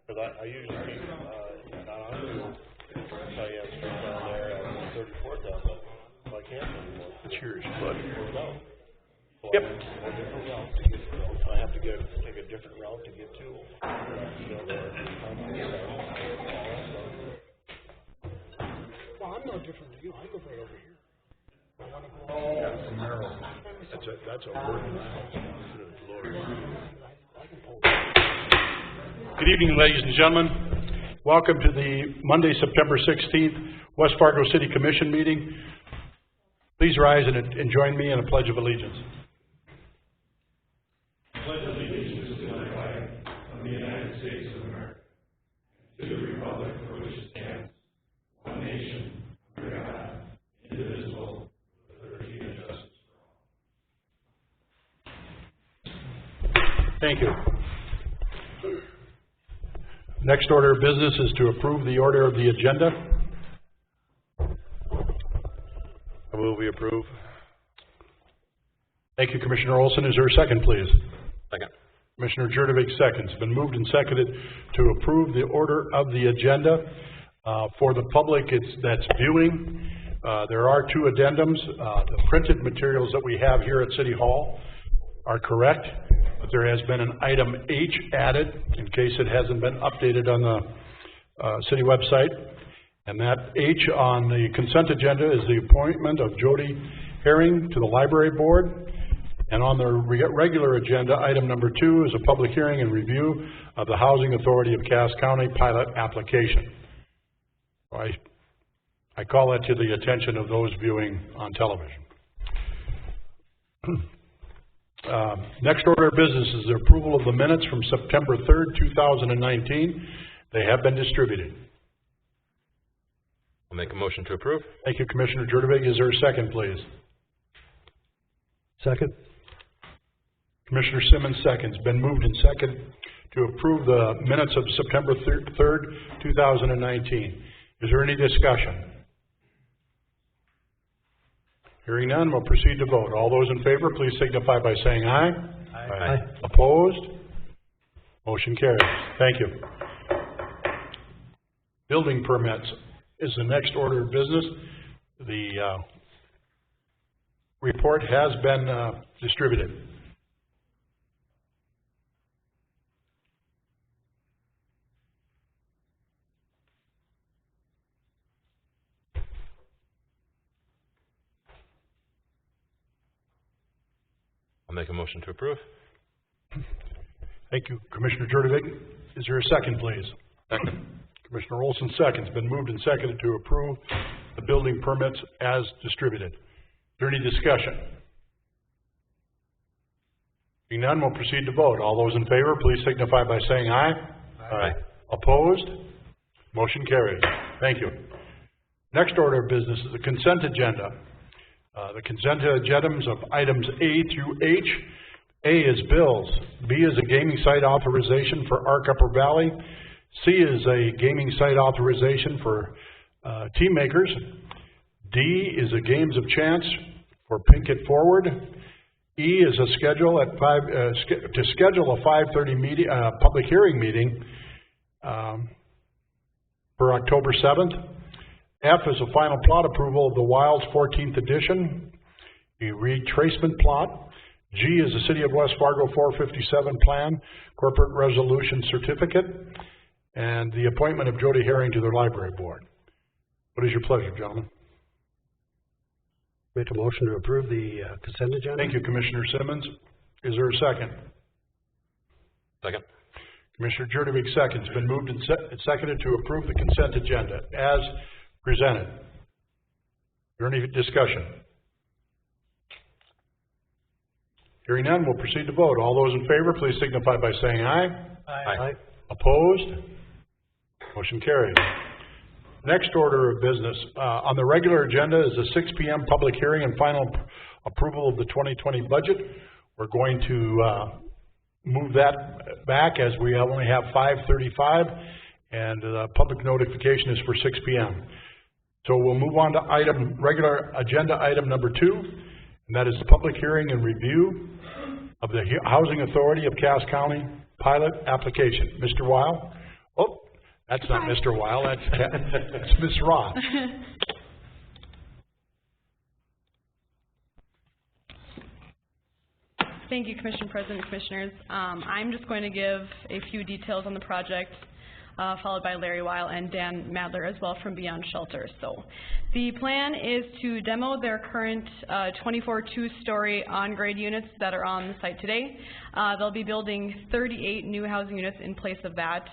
Because I usually keep, not on you, so you have straight down there at 34,000, so I can't anymore. It's yours, bud. No. So Yep. I have a different route to get to, so I have to take a different route to get to. Well, I'm no different than you. I live right over here. I want to go. Yeah, from Merrill. That's a word. Good evening, ladies and gentlemen. Welcome to the Monday, September 16th, West Fargo City Commission meeting. Please rise and join me in a Pledge of Allegiance. Pledge of allegiance to the flag of the United States of America, to the republic for which it stands, one nation, under God, indivisible, with liberty and justice for all. Thank you. Next order of business is to approve the order of the agenda. I move we approve. Thank you, Commissioner Olson. Is there a second, please? Second. Commissioner Jurdovic seconds. It's been moved and seconded to approve the order of the agenda. For the public that's viewing, there are two addendums. The printed materials that we have here at City Hall are correct, but there has been an item H added in case it hasn't been updated on the city website. And that H on the consent agenda is the appointment of Jody Herring to the Library Board. And on the regular agenda, item number 2 is a public hearing and review of the Housing Authority of Cass County pilot application. I call that to the attention of those viewing on television. Next order of business is the approval of the minutes from September 3rd, 2019. They have been distributed. I'll make a motion to approve. Thank you, Commissioner Jurdovic. Is there a second, please? Second. Commissioner Simmons seconds. Been moved and seconded to approve the minutes of September 3rd, 2019. Is there any discussion? Hearing none, we'll proceed to vote. All those in favor, please signify by saying aye. Aye. Opposed? Motion carries. Thank you. Building permits is the next order of business. The report has been distributed. I'll make a motion to approve. Thank you, Commissioner Jurdovic. Is there a second, please? Second. Commissioner Olson seconds. Been moved and seconded to approve the building permits as distributed. Is there any discussion? Being none, we'll proceed to vote. All those in favor, please signify by saying aye. Aye. Opposed? Motion carries. Thank you. Next order of business is the consent agenda. The consent agendas of items A through H. A is bills. B is a gaming site authorization for Arc Upper Valley. C is a gaming site authorization for Team Makers. D is a games of chance for Pink It Forward. E is a schedule at to schedule a 5:30 meeting, public hearing meeting for October 7th. F is a final plot approval of the Wilds 14th edition, a retracement plot. G is the City of West Fargo 457 plan, corporate resolution certificate, and the appointment of Jody Herring to their library board. What is your pleasure, gentlemen? Make a motion to approve the consent agenda. Thank you, Commissioner Simmons. Is there a second? Second. Commissioner Jurdovic seconds. Been moved and seconded to approve the consent agenda as presented. Is there any discussion? Hearing none, we'll proceed to vote. All those in favor, please signify by saying aye. Aye. Opposed? Motion carries. Next order of business. On the regular agenda is a 6 p.m. public hearing and final approval of the 2020 budget. We're going to move that back as we only have 5:35, and the public notification is for 6 p.m. So we'll move on to regular agenda item number 2, and that is the public hearing and review of the Housing Authority of Cass County pilot application. Mr. Weil, Oh, that's not Mr. Weil, that's Ms. Roth. Thank you, Commission President, Commissioners. I'm just going to give a few details on the project, followed by Larry Weil and Dan Madler as well from Beyond Shelter. So the plan is to demo their current 24 two-story on-grade units that are on the site today. They'll be building 38 new housing units in place of that.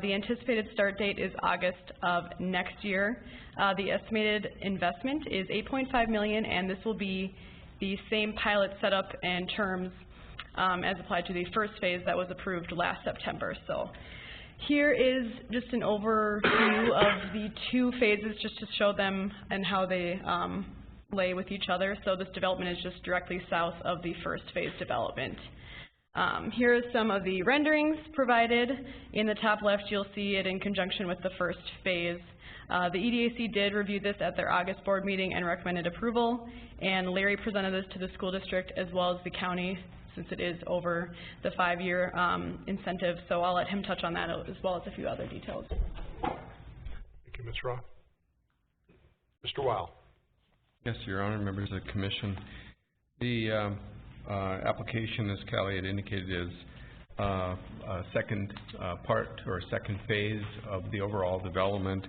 The anticipated start date is August of next year. The estimated investment is $8.5 million, and this will be the same pilot setup and terms as applied to the first phase that was approved last September. So here is just an overview of the two phases just to show them and how they lay with each other. So this development is just directly south of the first phase development. Here are some of the renderings provided. In the top left, you'll see it in conjunction with the first phase. The EDAC did review this at their August board meeting and recommended approval, and Larry presented this to the school district as well as the county, since it is over the 5-year incentive, so I'll let him touch on that as well as a few other details. Thank you, Ms. Roth. Mr. Weil. Yes, Your Honor, members of the Commission. The application, as Callie had indicated, is a second part or second phase of the overall development.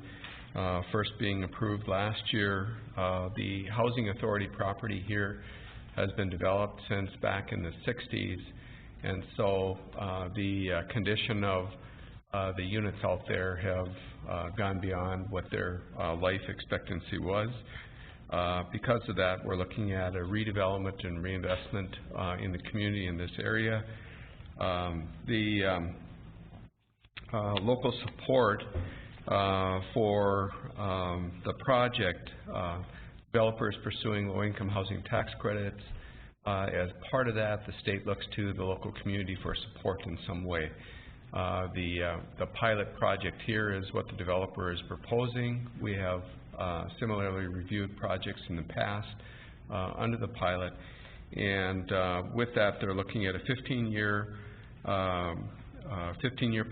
First being approved last year. The Housing Authority property here has been developed since back in the 60s, and so the condition of the units out there have gone beyond what their life expectancy was. Because of that, we're looking at a redevelopment and reinvestment in the community in this area. The local support for the project, developers pursuing low-income housing tax credits. As part of that, the state looks to the local community for support in some way. The pilot project here is what the developer is proposing. We have similarly reviewed projects in the past under the pilot, and with that, they're looking at a 15-year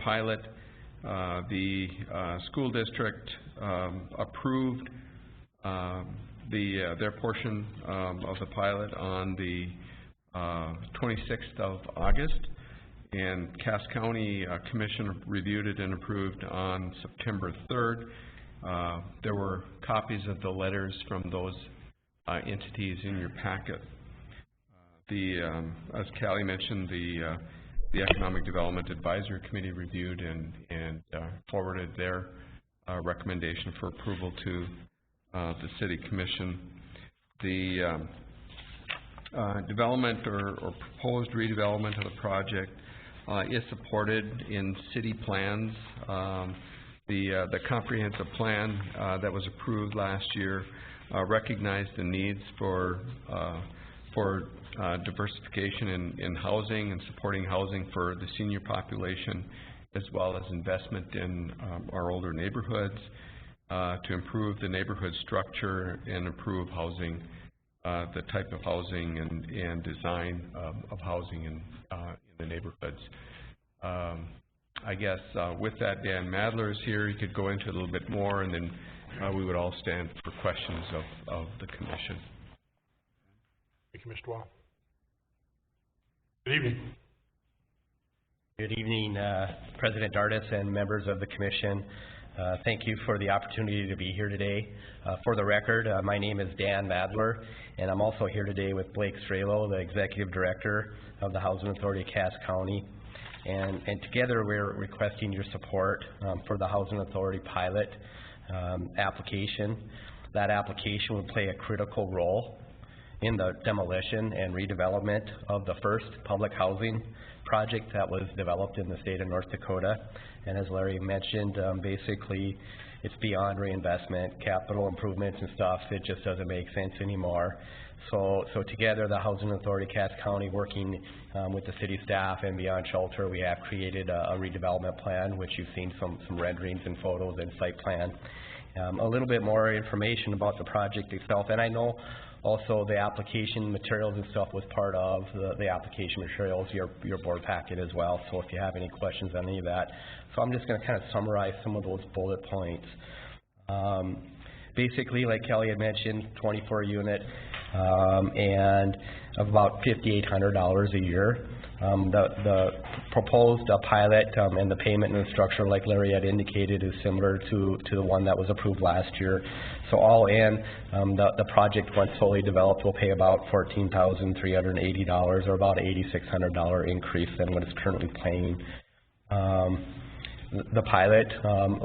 pilot. The school district approved their portion of the pilot on the 26th of August, and Cass County Commission reviewed it and approved on September 3rd. There were copies of the letters from those entities in your packet. As Callie mentioned, the Economic Development Advisory Committee reviewed and forwarded their recommendation for approval to the City Commission. The development or proposed redevelopment of the project is supported in city plans. The comprehensive plan that was approved last year recognized the needs for diversification in housing and supporting housing for the senior population, as well as investment in our older neighborhoods to improve the neighborhood structure and improve housing, the type of housing and design of housing in the neighborhoods. I guess with that, Dan Madler is here. He could go into a little bit more, and then we would all stand for questions of the Commission. Thank you, Mr. Weil. Good evening. Good evening, President Dardis and members of the Commission. Thank you for the opportunity to be here today. For the record, my name is Dan Madler, and I'm also here today with Blake Strelo, the Executive Director of the Housing Authority of Cass County. And together we're requesting your support for the Housing Authority pilot application. That application would play a critical role in the demolition and redevelopment of the first public housing project that was developed in the state of North Dakota. And as Larry mentioned, basically it's beyond reinvestment, capital improvements and stuff. It just doesn't make sense anymore. So together, the Housing Authority Cass County, working with the city staff and Beyond Shelter, we have created a redevelopment plan, which you've seen some renderings and photos and site plan. A little bit more information about the project itself, and I know Also, the application materials and stuff was part of the application materials, your board packet as well, so if you have any questions on any of that. So I'm just going to kind of summarize some of those bullet points. Basically, like Kelly had mentioned, 24 unit and about $5,800 a year. The proposed pilot and the payment and the structure, like Larry had indicated, is similar to the one that was approved last year. So all in, the project, once fully developed, will pay about $14,380, or about $8,600 increase than what it's currently paying. The pilot,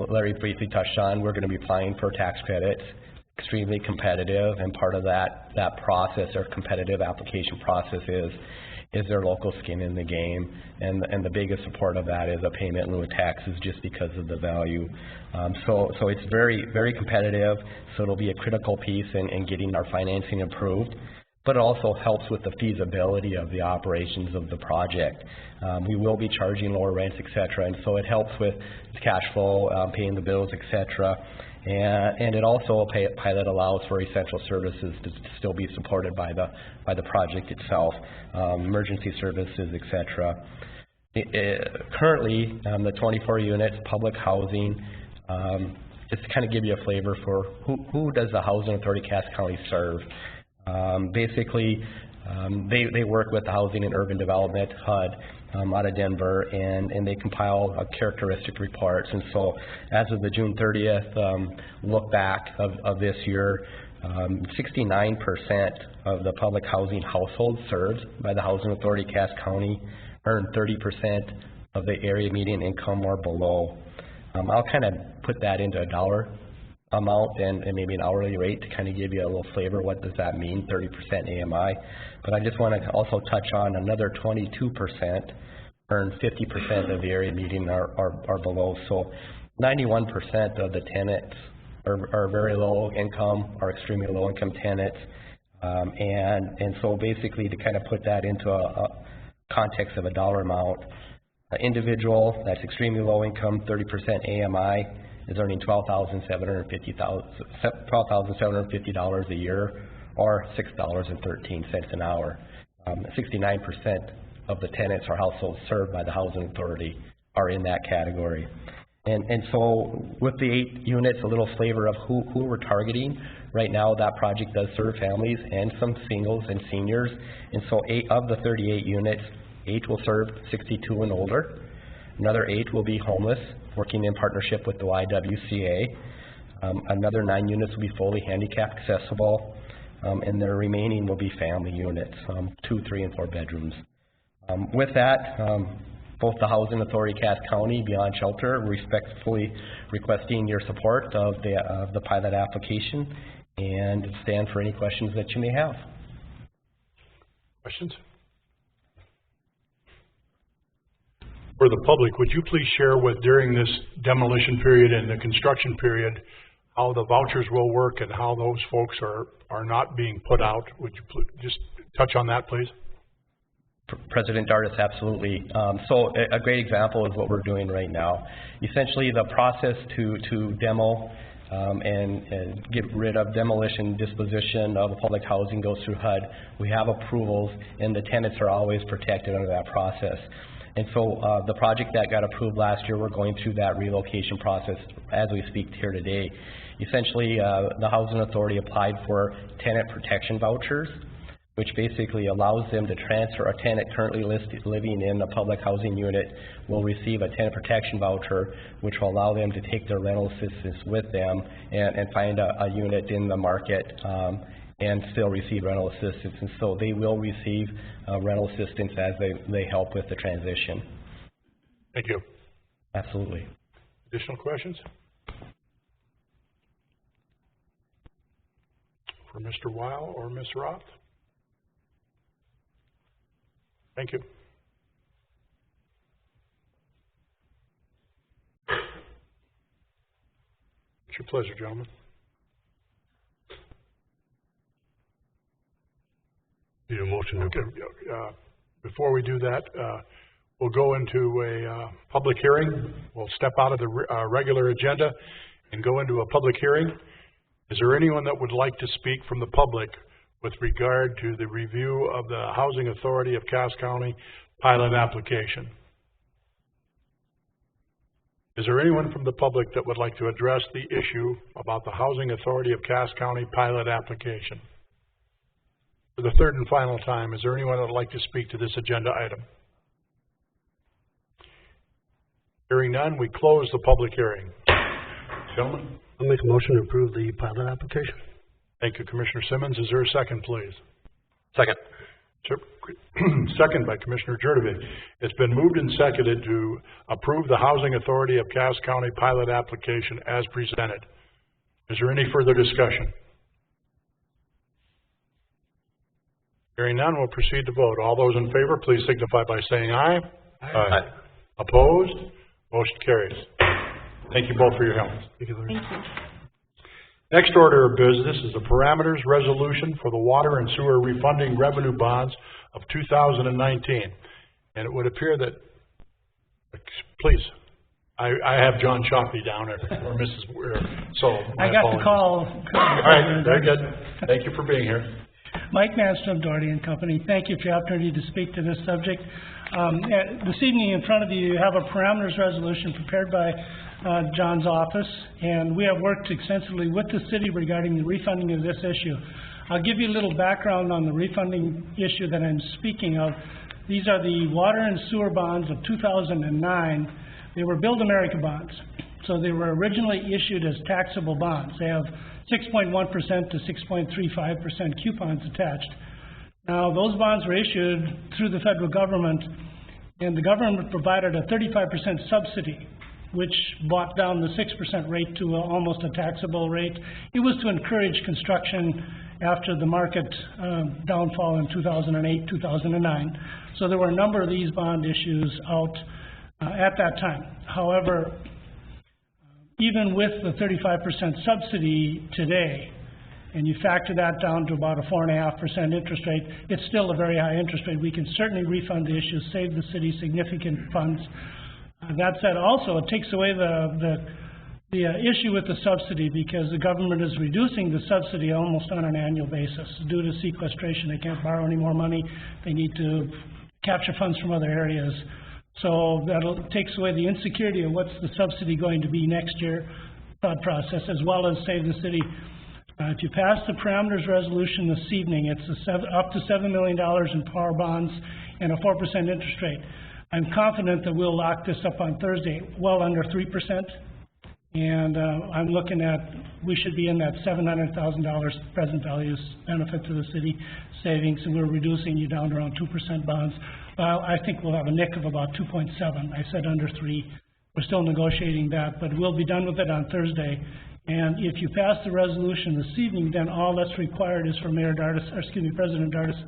Larry briefly touched on, we're going to be applying for tax credits, extremely competitive, and part of that process, or competitive application process, is their local skin in the game, and the biggest support of that is a payment in lieu of taxes, just because of the value. So it's very, very competitive, so it'll be a critical piece in getting our financing approved, but it also helps with the feasibility of the operations of the project. We will be charging lower rents, et cetera, and so it helps with cash flow, paying the bills, et cetera. And it also, pilot allows for essential services to still be supported by the project itself, emergency services, et cetera. Currently, the 24 units, public housing, just to kind of give you a flavor for who does the Housing Authority Cass County serve. Basically, they work with the Housing and Urban Development, HUD, out of Denver, and they compile characteristic reports. And so as of the June 30th look back of this year, 69% of the public housing households served by the Housing Authority Cass County earn 30% of the area median income or below. I'll kind of put that into a dollar amount and maybe an hourly rate to kind of give you a little flavor. What does that mean, 30% AMI? But I just want to also touch on another 22% earn 50% of the area median or below. So 91% of the tenants are very low income or extremely low income tenants. And so basically, to kind of put that into a context of a dollar amount, an individual that's extremely low income, 30% AMI, is earning $12,750 a year, or $6.13 an hour. 69% of the tenants or households served by the Housing Authority are in that category. And so with the 8 units, a little flavor of who we're targeting. Right now, that project does serve families and some singles and seniors. And so 8 of the 38 units, 8 will serve 62 and older. Another 8 will be homeless, working in partnership with the YWCA. Another 9 units will be fully handicap accessible, and the remaining will be family units, 2, 3, and 4 bedrooms. With that, both the Housing Authority Cass County, Beyond Shelter, respectfully requesting your support of the pilot application, and stand for any questions that you may have. Questions? For the public, would you please share during this demolition period and the construction period, how the vouchers will work and how those folks are not being put out? Would you just touch on that, please? President Dardis, absolutely. So a great example is what we're doing right now. Essentially, the process to demo and get rid of demolition, disposition of public housing goes through HUD. We have approvals, and the tenants are always protected under that process. And so the project that got approved last year, we're going through that relocation process as we speak here today. Essentially, the Housing Authority applied for tenant protection vouchers, which basically allows them to transfer a tenant currently living in a public housing unit will receive a tenant protection voucher, which will allow them to take their rental assistance with them and find a unit in the market and still receive rental assistance. And so they will receive rental assistance as they help with the transition. Thank you. Absolutely. Additional questions? For Mr. Weil or Ms. Roth? Thank you. It's your pleasure, gentlemen. Need a motion? Okay. Before we do that, we'll go into a public hearing. We'll step out of the regular agenda and go into a public hearing. Is there anyone that would like to speak from the public with regard to the review of the Housing Authority of Cass County pilot application. Is there anyone from the public that would like to address the issue about the Housing Authority of Cass County pilot application? For the third and final time, is there anyone that would like to speak to this agenda item? Hearing none, we close the public hearing. Gentlemen? I'll make a motion to approve the pilot application. Thank you, Commissioner Simmons. Is there a second, please? Second. Second by Commissioner Jurdovic. It's been moved and seconded to approve the Housing Authority of Cass County pilot application as presented. Is there any further discussion? Hearing none, we'll proceed to vote. All those in favor, please signify by saying aye. Aye. Opposed? Motion carries. Thank you both for your help. Thank you, Larry. Thank you. Next order of business is the parameters resolution for the water and sewer refunding revenue bonds of 2019. And it would appear that, please, I have John Shockey down there, or Mrs. Weir, so my I got apologies. the call. All right, very good. Thank you for being here. Mike Manstrom, Doherty and Company. Thank you for the opportunity to speak to this subject. This evening in front of you, you have a parameters resolution prepared by John's office, and we have worked extensively with the city regarding the refunding of this issue. I'll give you a little background on the refunding issue that I'm speaking of. These are the water and sewer bonds of 2009. They were Build America bonds. So they were originally issued as taxable bonds. They have 6.1% to 6.35% coupons attached. Now, those bonds were issued through the federal government, and the government provided a 35% subsidy, which brought down the 6% rate to almost a taxable rate. It was to encourage construction after the market downfall in 2008, 2009. So there were a number of these bond issues out at that time. However, even with the 35% subsidy today, and you factor that down to about a 4.5% interest rate, it's still a very high interest rate. We can certainly refund the issue, save the city significant funds. That said, also, it takes away the issue with the subsidy, because the government is reducing the subsidy almost on an annual basis. Due to sequestration, they can't borrow any more money. They need to capture funds from other areas. So that takes away the insecurity of what's the subsidy going to be next year, thought process, as well as save the city. If you pass the parameters resolution this evening, it's up to $7 million in power bonds and a 4% interest rate. I'm confident that we'll lock this up on Thursday, well under 3%. And I'm looking at, we should be in that $700,000 present values benefit to the city savings, and we're reducing you down to around 2% bonds. I think we'll have a nick of about 2.7. I said under 3. We're still negotiating that, but we'll be done with it on Thursday. And if you pass the resolution this evening, then all that's required is for President Dardis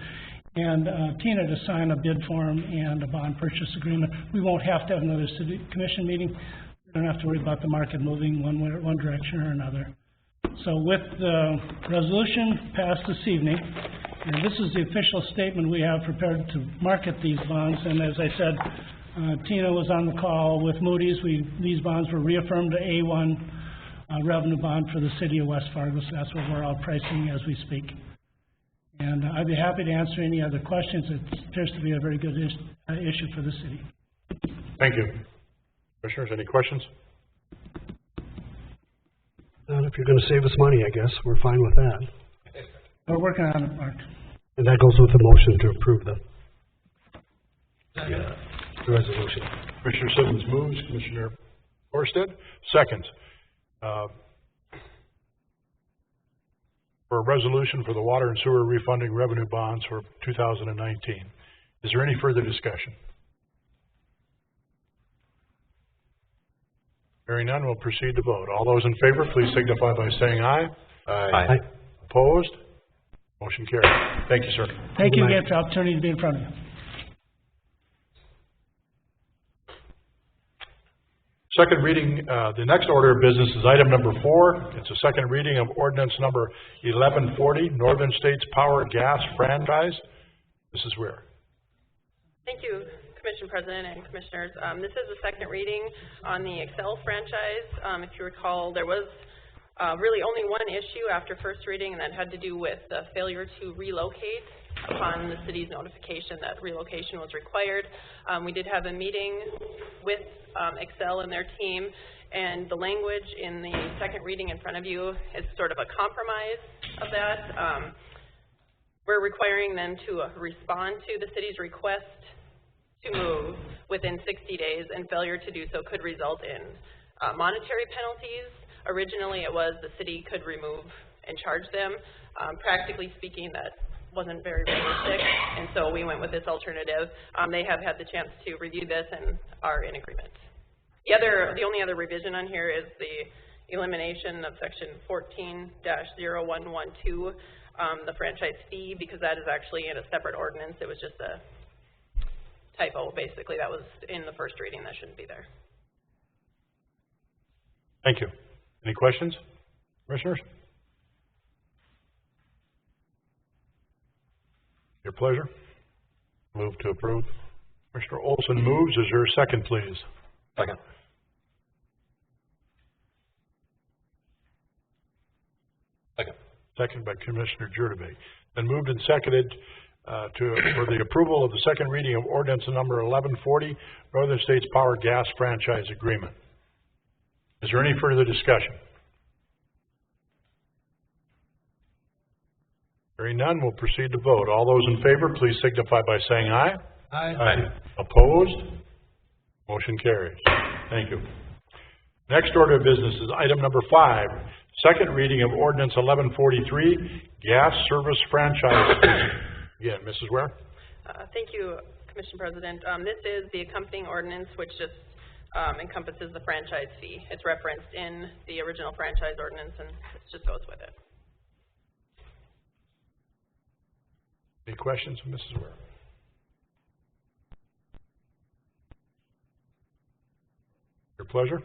and Tina to sign a bid form and a bond purchase agreement. We won't have to have another city commission meeting. We don't have to worry about the market moving one direction or another. So with the resolution passed this evening, and this is the official statement we have prepared to market these bonds, and as I said, Tina was on the call with Moody's. These bonds were reaffirmed to A1 revenue bond for the city of West Fargo, so that's what we're all pricing as we speak. And I'd be happy to answer any other questions. It appears to be a very good issue for the city. Thank you. Commissioners, any questions? If you're going to save us money, I guess, we're fine with that. We're working on it, Mark. And that goes with the motion to approve the resolution. Commissioner Simmons moves, Commissioner Orsted seconds. For a resolution for the water and sewer refunding revenue bonds for 2019. Is there any further discussion? Hearing none, we'll proceed to vote. All those in favor, please signify by saying aye. Aye. Opposed? Motion carried. Thank you, sir. Thank you again for the opportunity to be in front of you. Second reading, the next order of business is item number 4. It's a second reading of ordinance number 1140, Northern States Power Gas Franchise. Mrs. Weir. Thank you, Commission President and Commissioners. This is the second reading on the Excel franchise. If you recall, there was Really only one issue after first reading, and that had to do with the failure to relocate upon the city's notification that relocation was required. We did have a meeting with Excel and their team, and the language in the second reading in front of you is sort of a compromise of that. We're requiring them to respond to the city's request to move within 60 days, and failure to do so could result in monetary penalties. Originally, it was the city could remove and charge them. Practically speaking, that wasn't very realistic, and so we went with this alternative. They have had the chance to review this and are in agreement. The only other revision on here is the elimination of section 14-0112, the franchise fee, because that is actually in a separate ordinance. It was just a typo, basically, that was in the first reading. That shouldn't be there. Thank you. Any questions, commissioners? Your pleasure. Move to approve. Commissioner Olson moves. Is there a second, please? Second. Second. Second by Commissioner Jurdebay. Then moved and seconded for the approval of the second reading of ordinance number 1140, Northern States Power Gas Franchise Agreement. Is there any further discussion? Hearing none, we'll proceed to vote. All those in favor, please signify by saying aye. Aye. Aye. Opposed? Motion carries. Thank you. Next order of business is item number 5, second reading of ordinance 1143, gas service franchise. Again, Mrs. Ware. Thank you, Commission President. This is the accompanying ordinance, which just encompasses the franchise fee. It's referenced in the original franchise ordinance, and it just goes with it. Any questions, Mrs. Ware? Your pleasure.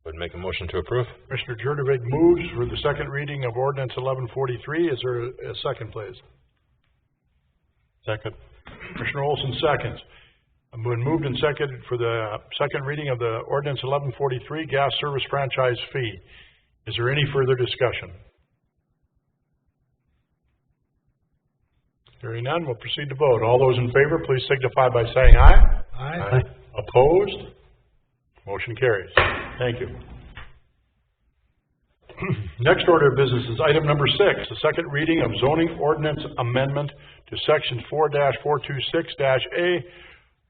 Would make a motion to approve. Commissioner Jurdebay moves for the second reading of ordinance 1143. Is there a second, please? Second. Commissioner Olson seconds. When moved and seconded for the second reading of the ordinance 1143, gas service franchise fee. Is there any further discussion? Hearing none, we'll proceed to vote. All those in favor, please signify by saying aye. Aye. Opposed? Motion carries. Thank you. Next order of business is item number 6, the second reading of zoning ordinance amendment to section 4-426-A,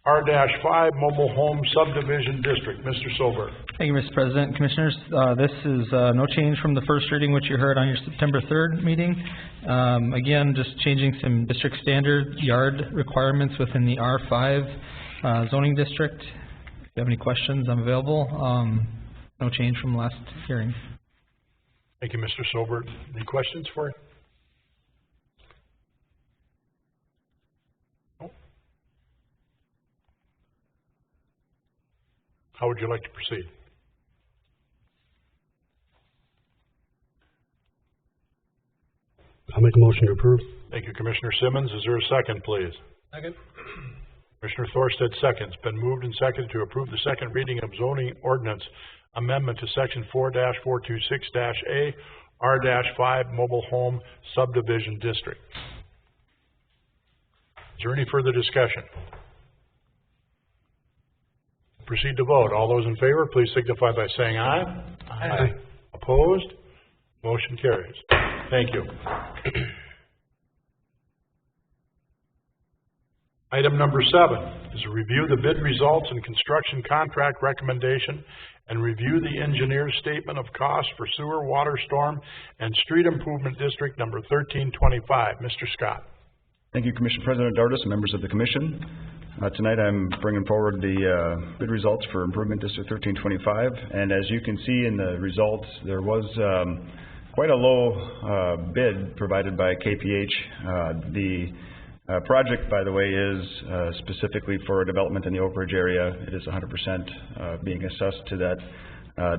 R-5 Mobile Home Subdivision District. Mr. Solberg. Thank you, Mr. President. Commissioners, this is no change from the first reading which you heard on your September 3rd meeting. Again, just changing some district standard yard requirements within the R5 zoning district. If you have any questions, I'm available. No change from last hearing. Thank you, Mr. Solberg. Any questions for you? No? How would you like to proceed? I'll make a motion to approve. Thank you, Commissioner Simmons. Is there a second, please? Second. Commissioner Thorstad seconds. Been moved and seconded to approve the second reading of zoning ordinance amendment to section 4-426-A, R-5 Mobile Home Subdivision District. Is there any further discussion? Proceed to vote. All those in favor, please signify by saying aye. Aye. Opposed? Motion carries. Thank you. Item number 7 is to review the bid results and construction contract recommendation and review the engineer's statement of cost for sewer, water, storm, and street improvement district number 1325. Mr. Scott. Thank you, Commission President Dardis and members of the Commission. Tonight I'm bringing forward the bid results for Improvement District 1325, and as you can see in the results, there was quite a low bid provided by KPH. The project, by the way, is specifically for a development in the Oak Ridge area. It is 100% being assessed to that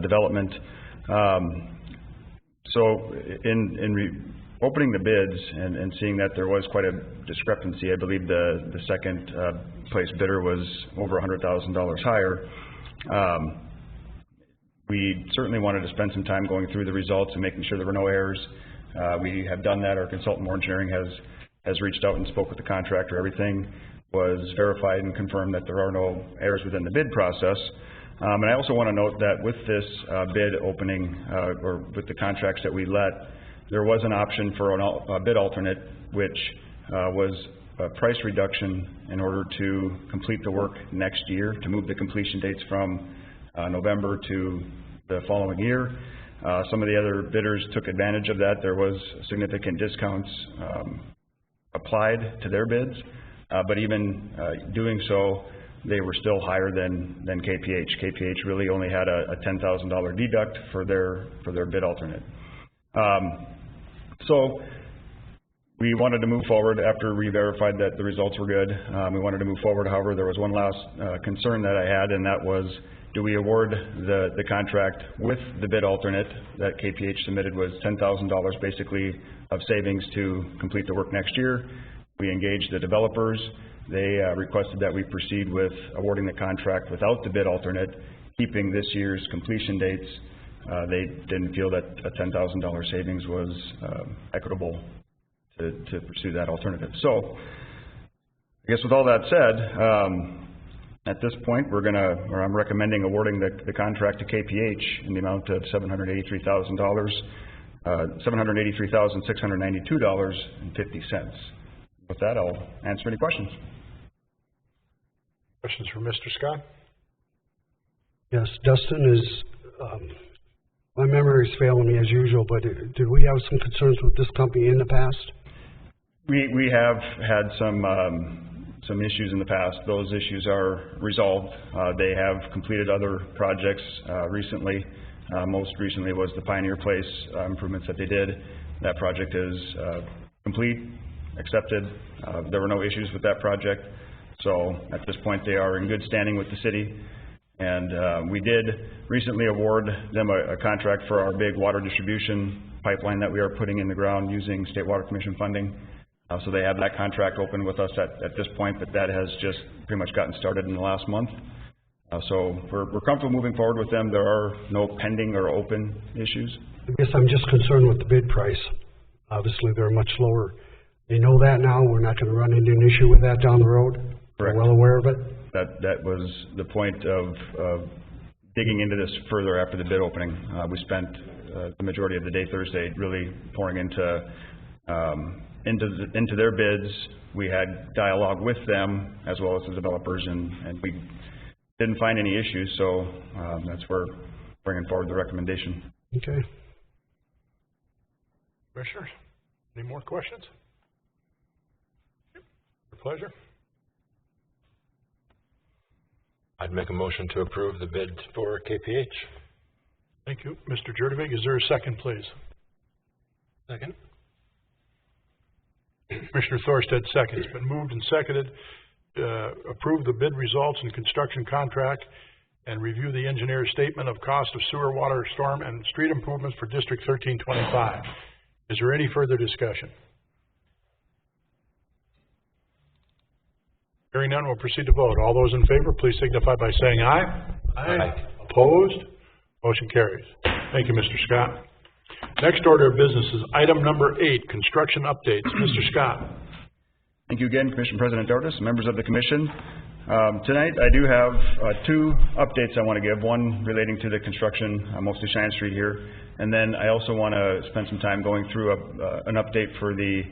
development. So in opening the bids and seeing that there was quite a discrepancy, I believe the second place bidder was over $100,000 higher. we certainly wanted to spend some time going through the results and making sure there were no errors. We have done that. Our consultant Moore Engineering has reached out and spoke with the contractor. Everything was verified and confirmed that there are no errors within the bid process. And I also want to note that with this bid opening, or with the contracts that we let, there was an option for a bid alternate, which was a price reduction in order to complete the work next year, to move the completion dates from November to the following year. Some of the other bidders took advantage of that. There was significant discounts applied to their bids, but even doing so, they were still higher than KPH. KPH really only had a $10,000 deduct for their bid alternate. So we wanted to move forward after we verified that the results were good. We wanted to move forward. However, there was one last concern that I had, and that was, do we award the contract with the bid alternate that KPH submitted was $10,000 basically of savings to complete the work next year. We engaged the developers. They requested that we proceed with awarding the contract without the bid alternate, keeping this year's completion dates. They didn't feel that a $10,000 savings was equitable to pursue that alternative. So, I guess with all that said, at this point, I'm recommending awarding the contract to KPH in the amount of $783,692.50. With that, I'll answer any questions. Questions for Mr. Scott? Yes, Dustin is, my memory is failing me as usual, but did we have some concerns with this company in the past? We have had some issues in the past. Those issues are resolved. They have completed other projects recently. Most recently was the Pioneer Place improvements that they did. That project is complete, accepted. There were no issues with that project. So at this point they are in good standing with the city. And we did recently award them a contract for our big water distribution pipeline that we are putting in the ground using State Water Commission funding. So they have that contract open with us at this point, but that has just pretty much gotten started in the last month. So we're comfortable moving forward with them. There are no pending or open issues. I guess I'm just concerned with the bid price. Obviously, they're much lower. They know that now. We're not going to run into an issue with that down the road. Correct. We're well aware of it. That was the point of digging into this further after the bid opening. We spent the majority of the day Thursday really pouring into their bids. We had dialogue with them as well as the developers, and we didn't find any issues, so that's where we're bringing forward the recommendation. Okay. Commissioners, any more questions? Your pleasure. I'd make a motion to approve the bid for KPH. Thank you. Mr. Jurdevig, is there a second, please? Second. Commissioner Thorstead seconds. It's been moved and seconded to approve the bid results and construction contract and review the engineer's statement of cost of sewer, water, storm, and street improvements for District 1325. Is there any further discussion? Hearing none, we'll proceed to vote. All those in favor, please signify by saying aye. Aye. Opposed? Motion carries. Thank you, Mr. Scott. Next order of business is item number 8, construction updates. Mr. Scott. Thank you again, Commission President Dartis, members of the Commission. Tonight I do have 2 updates I want to give, one relating to the construction, mostly Cheyenne Street here, and then I also want to spend some time going through an update for the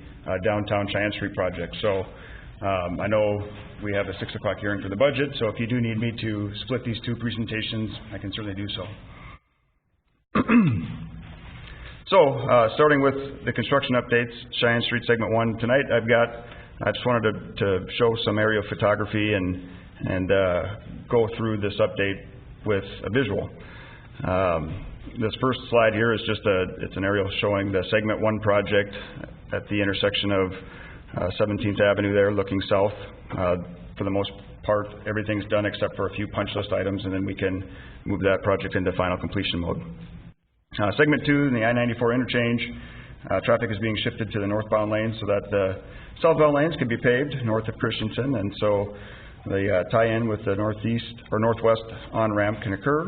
downtown Cheyenne Street project. So I know we have a 6 o'clock hearing for the budget, so if you do need me to split these 2 presentations, I can certainly do so. So, starting with the construction updates, Cheyenne Street Segment 1. Tonight I just wanted to show some aerial photography and go through this update with a visual. This first slide here is just it's an aerial showing the Segment 1 project at the intersection of 17th Avenue there, looking south. For the most part, everything's done except for a few punch list items, and then we can move that project into final completion mode. Segment 2 in the I-94 interchange, traffic is being shifted to the northbound lanes so that the southbound lanes can be paved north of Christensen, and so the tie-in with the northeast or northwest on-ramp can occur.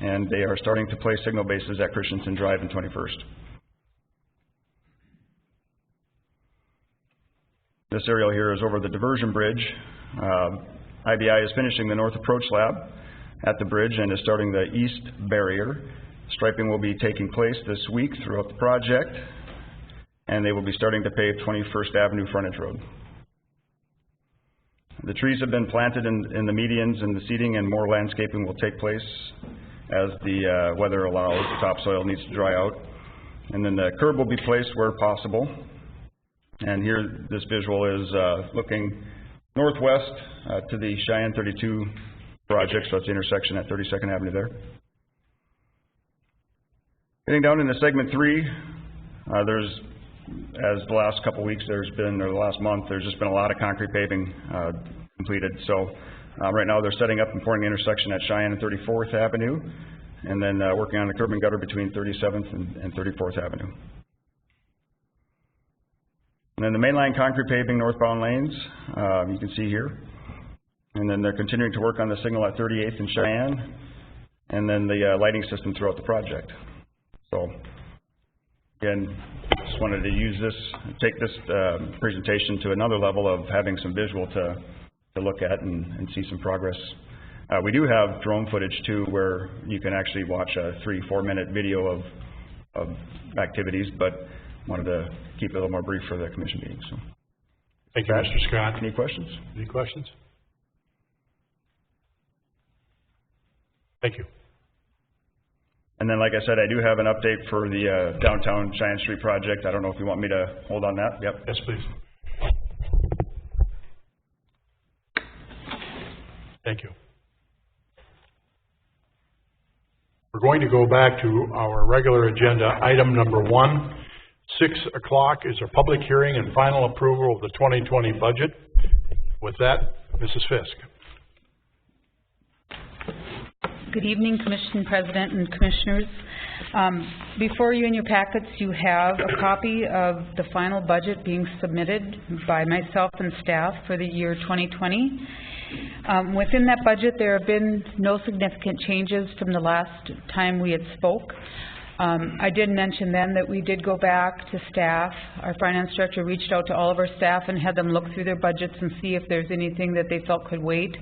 and they are starting to place signal bases at Christensen Drive and 21st. This aerial here is over the diversion bridge. IBI is finishing the north approach lab at the bridge and is starting the east barrier. Striping will be taking place this week throughout the project, and they will be starting to pave 21st Avenue frontage road. The trees have been planted in the medians and the seeding, and more landscaping will take place as the weather allows. The topsoil needs to dry out. And then the curb will be placed where possible. And here, this visual is looking northwest to the Cheyenne 32 project, so it's the intersection at 32nd Avenue there. Getting down into segment 3, there's, as the last couple weeks or the last month, there's just been a lot of concrete paving completed. So right now they're setting up and pouring the intersection at Cheyenne and 34th Avenue, and then working on the curb and gutter between 37th and 34th Avenue. And then the mainline concrete paving northbound lanes, you can see here. And then they're continuing to work on the signal at 38th and Cheyenne, and then the lighting system throughout the project. So, again, just wanted to use this, take this presentation to another level of having some visual to look at and see some progress. We do have drone footage too, where you can actually watch a 3-4 minute video of activities, but wanted to keep it a little more brief for the commission meeting. So, thank you, Mr. Scott. Any questions? Any questions? Thank you. And then, like I said, I do have an update for the downtown Cheyenne Street project. I don't know if you want me to hold on that. Yep. Yes, please. Thank you. We're going to go back to our regular agenda, item number 1. 6 o'clock is a public hearing and final approval of the 2020 budget. With that, Mrs. Fisk. Good evening, Commission President and Commissioners. Before you in your packets, you have a copy of the final budget being submitted by myself and staff for the year 2020. Within that budget, there have been no significant changes from the last time we had spoke. I did mention then that we did go back to staff. Our finance director reached out to all of our staff and had them look through their budgets and see if there's anything that they felt could wait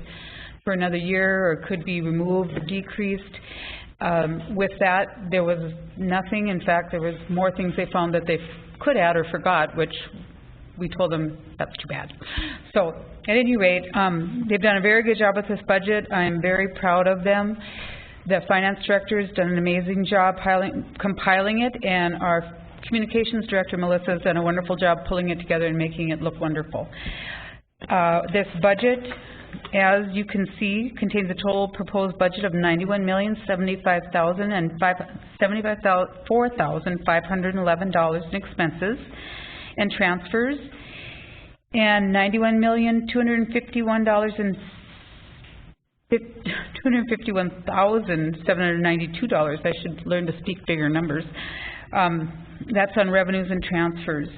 for another year or could be removed or decreased. With that, there was nothing. In fact, there was more things they found that they could add or forgot, which we told them that's too bad. So, at any rate, they've done a very good job with this budget. I'm very proud of them. The finance director has done an amazing job compiling it, and our communications director, Melissa, has done a wonderful job pulling it together and making it look wonderful. This budget, as you can see, contains a total proposed budget of $91,074,511 in expenses and transfers, and $251,792. I should learn to speak bigger numbers. That's on revenues and transfers.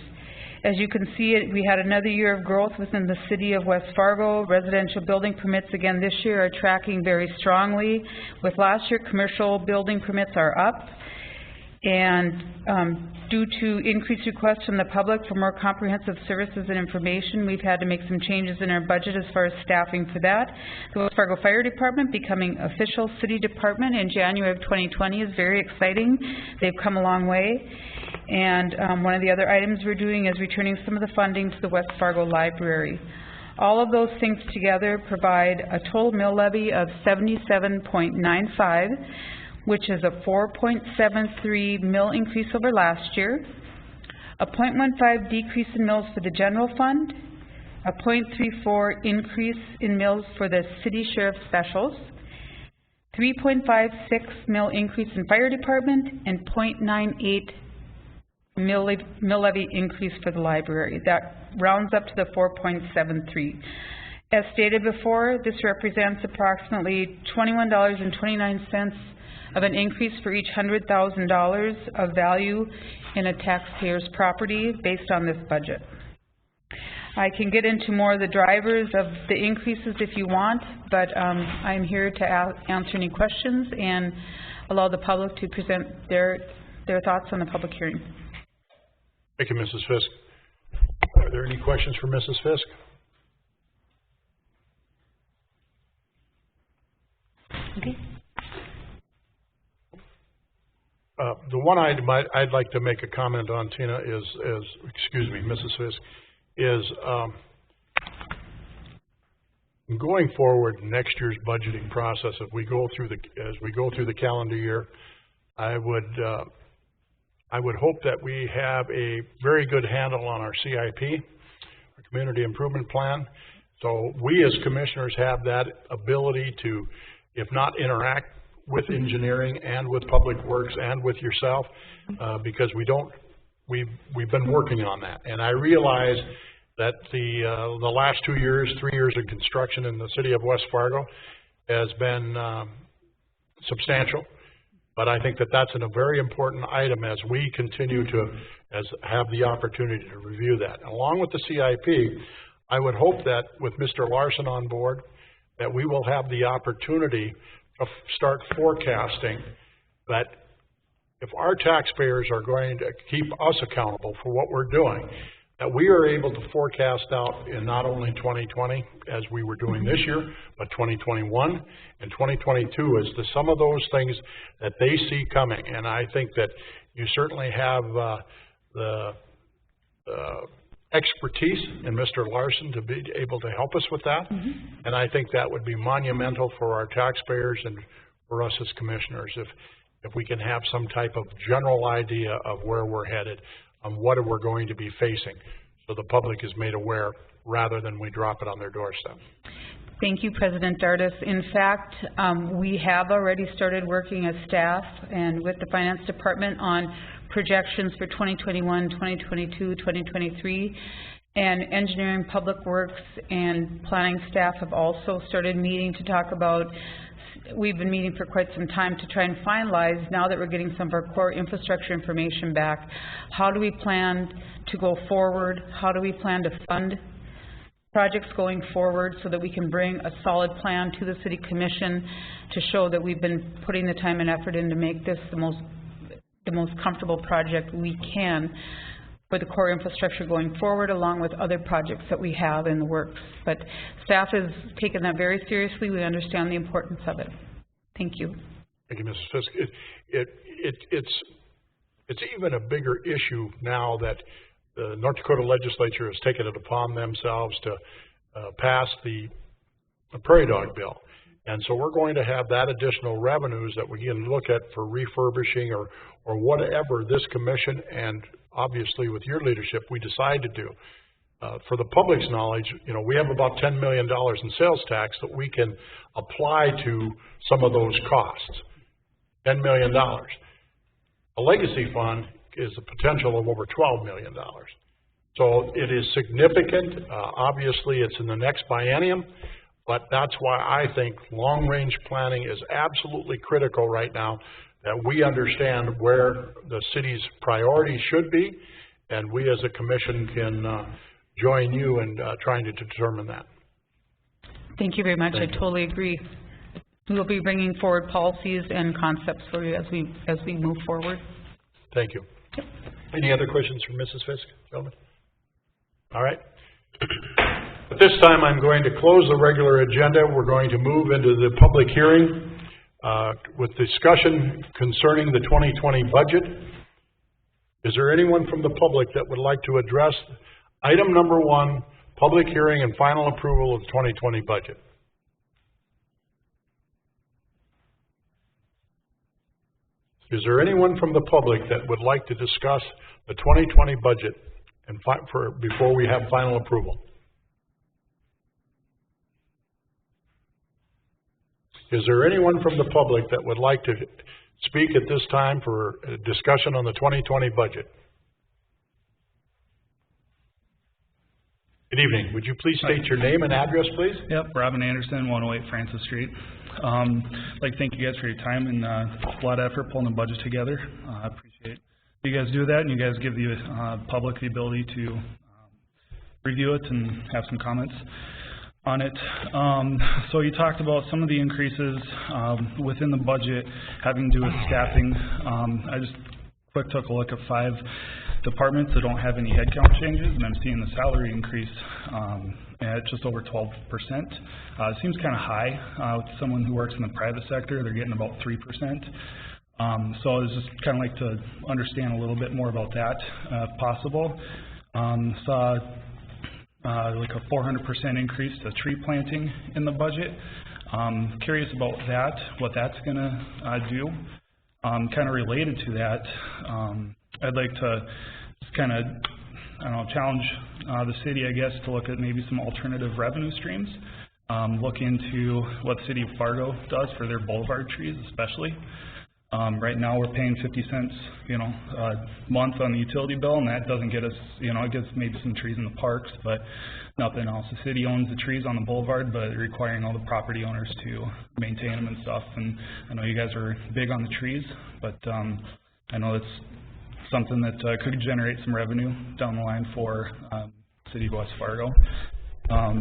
As you can see, we had another year of growth within the city of West Fargo. Residential building permits again this year are tracking very strongly. With last year, commercial building permits are up. And due to increased requests from the public for more comprehensive services and information, we've had to make some changes in our budget as far as staffing for that. The West Fargo Fire Department becoming official city department in January of 2020 is very exciting. They've come a long way. And one of the other items we're doing is returning some of the funding to the West Fargo Library. All of those things together provide a total mill levy of 77.95, which is a 4.73 mill increase over last year, a 0.15 decrease in mills for the general fund, a 0.34 increase in mills for the city sheriff specials, 3.56 mill increase in fire department, and 0.98 mill levy increase for the library. That rounds up to the 4.73. As stated before, this represents approximately $21.29 of an increase for each $100,000 of value in a taxpayer's property based on this budget. I can get into more of the drivers of the increases if you want, but I'm here to answer any questions and allow the public to present their thoughts on the public hearing. Thank you, Mrs. Fisk. Are there any questions for Mrs. Fisk? Okay. The one item I'd like to make a comment on, Tina, excuse me, Mrs. Fisk, is going forward next year's budgeting process. If we go through the calendar year, I would hope that we have a very good handle on our CIP, our Community Improvement Plan. So we as commissioners have that ability to, if not interact with engineering and with public works and with yourself, because we've been working on that. And I realize that the last 2 years, 3 years of construction in the city of West Fargo has been substantial. But I think that that's a very important item as we continue to have the opportunity to review that. Along with the CIP, I would hope that with Mr. Larson on board, that we will have the opportunity to start forecasting that if our taxpayers are going to keep us accountable for what we're doing, that we are able to forecast out in not only 2020 as we were doing this year, but 2021 and 2022 as to some of those things that they see coming. And I think that you certainly have the expertise in Mr. Larson to be able to help us with that. And I think that would be monumental for our taxpayers and for us as commissioners if we can have some type of general idea of where we're headed and what we're going to be facing, so the public is made aware rather than we drop it on their doorstep. Thank you, President Dardis. In fact, we have already started working as staff and with the Finance Department on projections for 2021, 2022, 2023, and Engineering, Public Works, and Planning staff have also started meeting to talk about. We've been meeting for quite some time to try and finalize, now that we're getting some of our core infrastructure information back, how do we plan to go forward? How do we plan to fund projects going forward so that we can bring a solid plan to the City Commission to show that we've been putting the time and effort in to make this the most comfortable project we can for the core infrastructure going forward, along with other projects that we have in the works. But staff has taken that very seriously. We understand the importance of it. Thank you. Thank you, Mrs. Fisk. It's even a bigger issue now that the North Dakota legislature has taken it upon themselves to pass the prairie dog bill. And so we're going to have that additional revenues that we can look at for refurbishing or whatever this commission and obviously with your leadership we decide to do. For the public's knowledge, we have about $10 million in sales tax that we can apply to some of those costs. $10 million. A legacy fund is a potential of over $12 million. So it is significant. Obviously it's in the next biennium, but that's why I think long-range planning is absolutely critical right now, that we understand where the city's priorities should be, and we as a commission can join you in trying to determine that. Thank you very much. I totally agree. We will be bringing forward policies and concepts for you as we move forward. Thank you. Yep. Any other questions from Mrs. Fisk, gentlemen? All right. At this time, I'm going to close the regular agenda. We're going to move into the public hearing with discussion concerning the 2020 budget. Is there anyone from the public that would like to address item number 1, public hearing and final approval of the 2020 budget? Is there anyone from the public that would like to discuss the 2020 budget and before we have final approval? Is there anyone from the public that would like to speak at this time for a discussion on the 2020 budget? Good evening. Would you please state your name and address, please? Yep, Robin Anderson, 108 Francis Street. I'd like to thank you guys for your time and a lot of effort pulling the budget together. I appreciate you guys do that, and you guys give the public the ability to review it and have some comments on it. So you talked about some of the increases within the budget having to do with staffing. I just quick took a look at 5 departments that don't have any headcount changes, and I'm seeing the salary increase at just over 12%. It seems kind of high with someone who works in the private sector. They're getting about 3%. So I was just kind of like to understand a little bit more about that, if possible. Saw like a 400% increase to tree planting in the budget. Curious about that, what that's going to do. Kind of related to that, I'd like to just kind of, I don't know, challenge the city, I guess, to look at maybe some alternative revenue streams. Look into what the city of Fargo does for their boulevard trees, especially. Right now, we're paying 50 cents, a month on the utility bill, and that doesn't get us, it gets maybe some trees in the parks, but nothing else. The city owns the trees on the boulevard, but requiring all the property owners to maintain them and stuff. And I know you guys are big on the trees, but I know that's something that could generate some revenue down the line for city of West Fargo. So I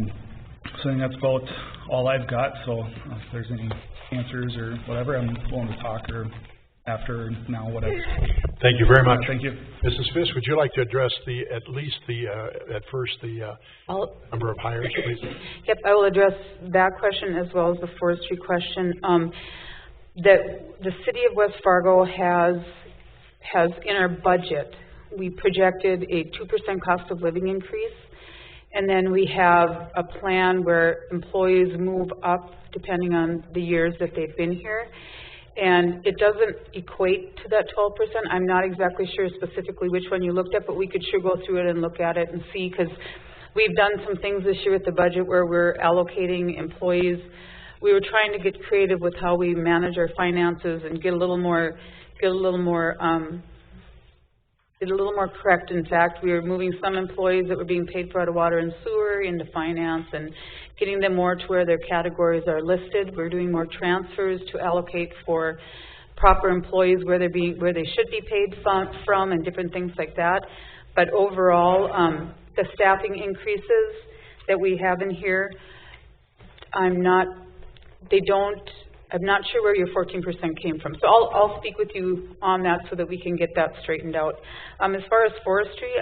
think that's about all I've got. So if there's any answers or whatever, I'm willing to talk, or after, now, whatever. Thank you very much. Thank you. Mrs. Fisk, would you like to address at first the number of hires, please? Yep, I will address that question as well as the forestry question. That the city of West Fargo has in our budget, we projected a 2% cost of living increase. And then we have a plan where employees move up depending on the years that they've been here. And it doesn't equate to that 12%. I'm not exactly sure specifically which one you looked at, but we could sure go through it and look at it and see, because we've done some things this year with the budget where we're allocating employees. We were trying to get creative with how we manage our finances and get a little more correct. In fact, we were moving some employees that were being paid for out of water and sewer into finance and getting them more to where their categories are listed. We're doing more transfers to allocate for proper employees where they should be paid from and different things like that. But overall, the staffing increases that we have in here, I'm not sure where your 14% came from. So I'll speak with you on that so that we can get that straightened out. As far as forestry,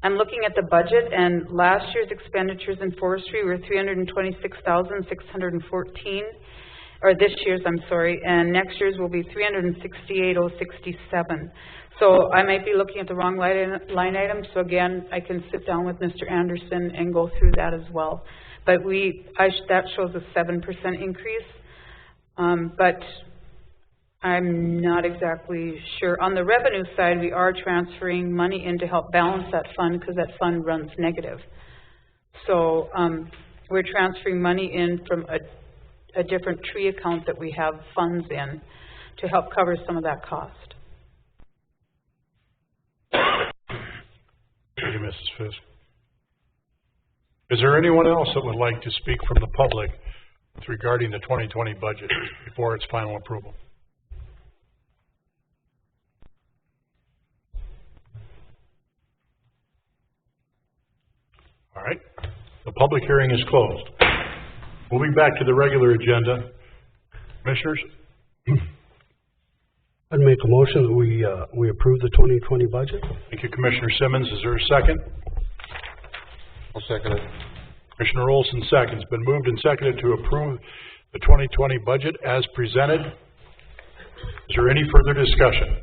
I'm looking at the budget, and last year's expenditures in forestry were $326,614, or this year's, I'm sorry, and next year's will be $368,067. So I might be looking at the wrong line item. So again, I can sit down with Mr. Anderson and go through that as well. But that shows a 7% increase. But I'm not exactly sure. On the revenue side, we are transferring money in to help balance that fund because that fund runs negative. So we're transferring money in from a different tree account that we have funds in to help cover some of that cost. Thank you, Mrs. Fisk. Is there anyone else that would like to speak from the public regarding the 2020 budget before its final approval? All right. The public hearing is closed. Moving back to the regular agenda. Commissioners? I'd make a motion that we approve the 2020 budget. Thank you, Commissioner Simmons. Is there a second? I'll second it. Commissioner Olson seconds. Been moved and seconded to approve the 2020 budget as presented. Is there any further discussion?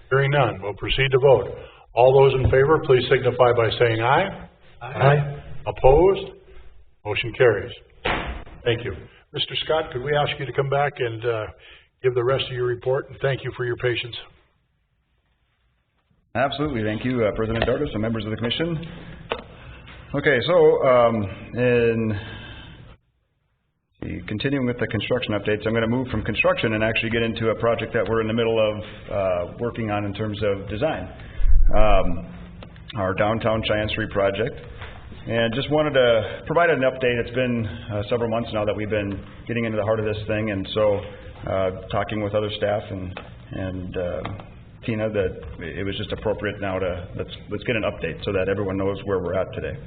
Hearing none, we'll proceed to vote. All those in favor, please signify by saying aye. Aye. Opposed? Motion carries. Thank you. Mr. Scott, could we ask you to come back and give the rest of your report? And thank you for your patience. Absolutely. Thank you, President Dartis and members of the Commission. Okay, so continuing with the construction updates, I'm going to move from construction and actually get into a project that we're in the middle of working on in terms of design. Our downtown Cheyenne Street project. And just wanted to provide an update. It's been several months now that we've been getting into the heart of this thing, and so talking with other staff and Tina, that it was just appropriate now to, let's get an update so that everyone knows where we're at today.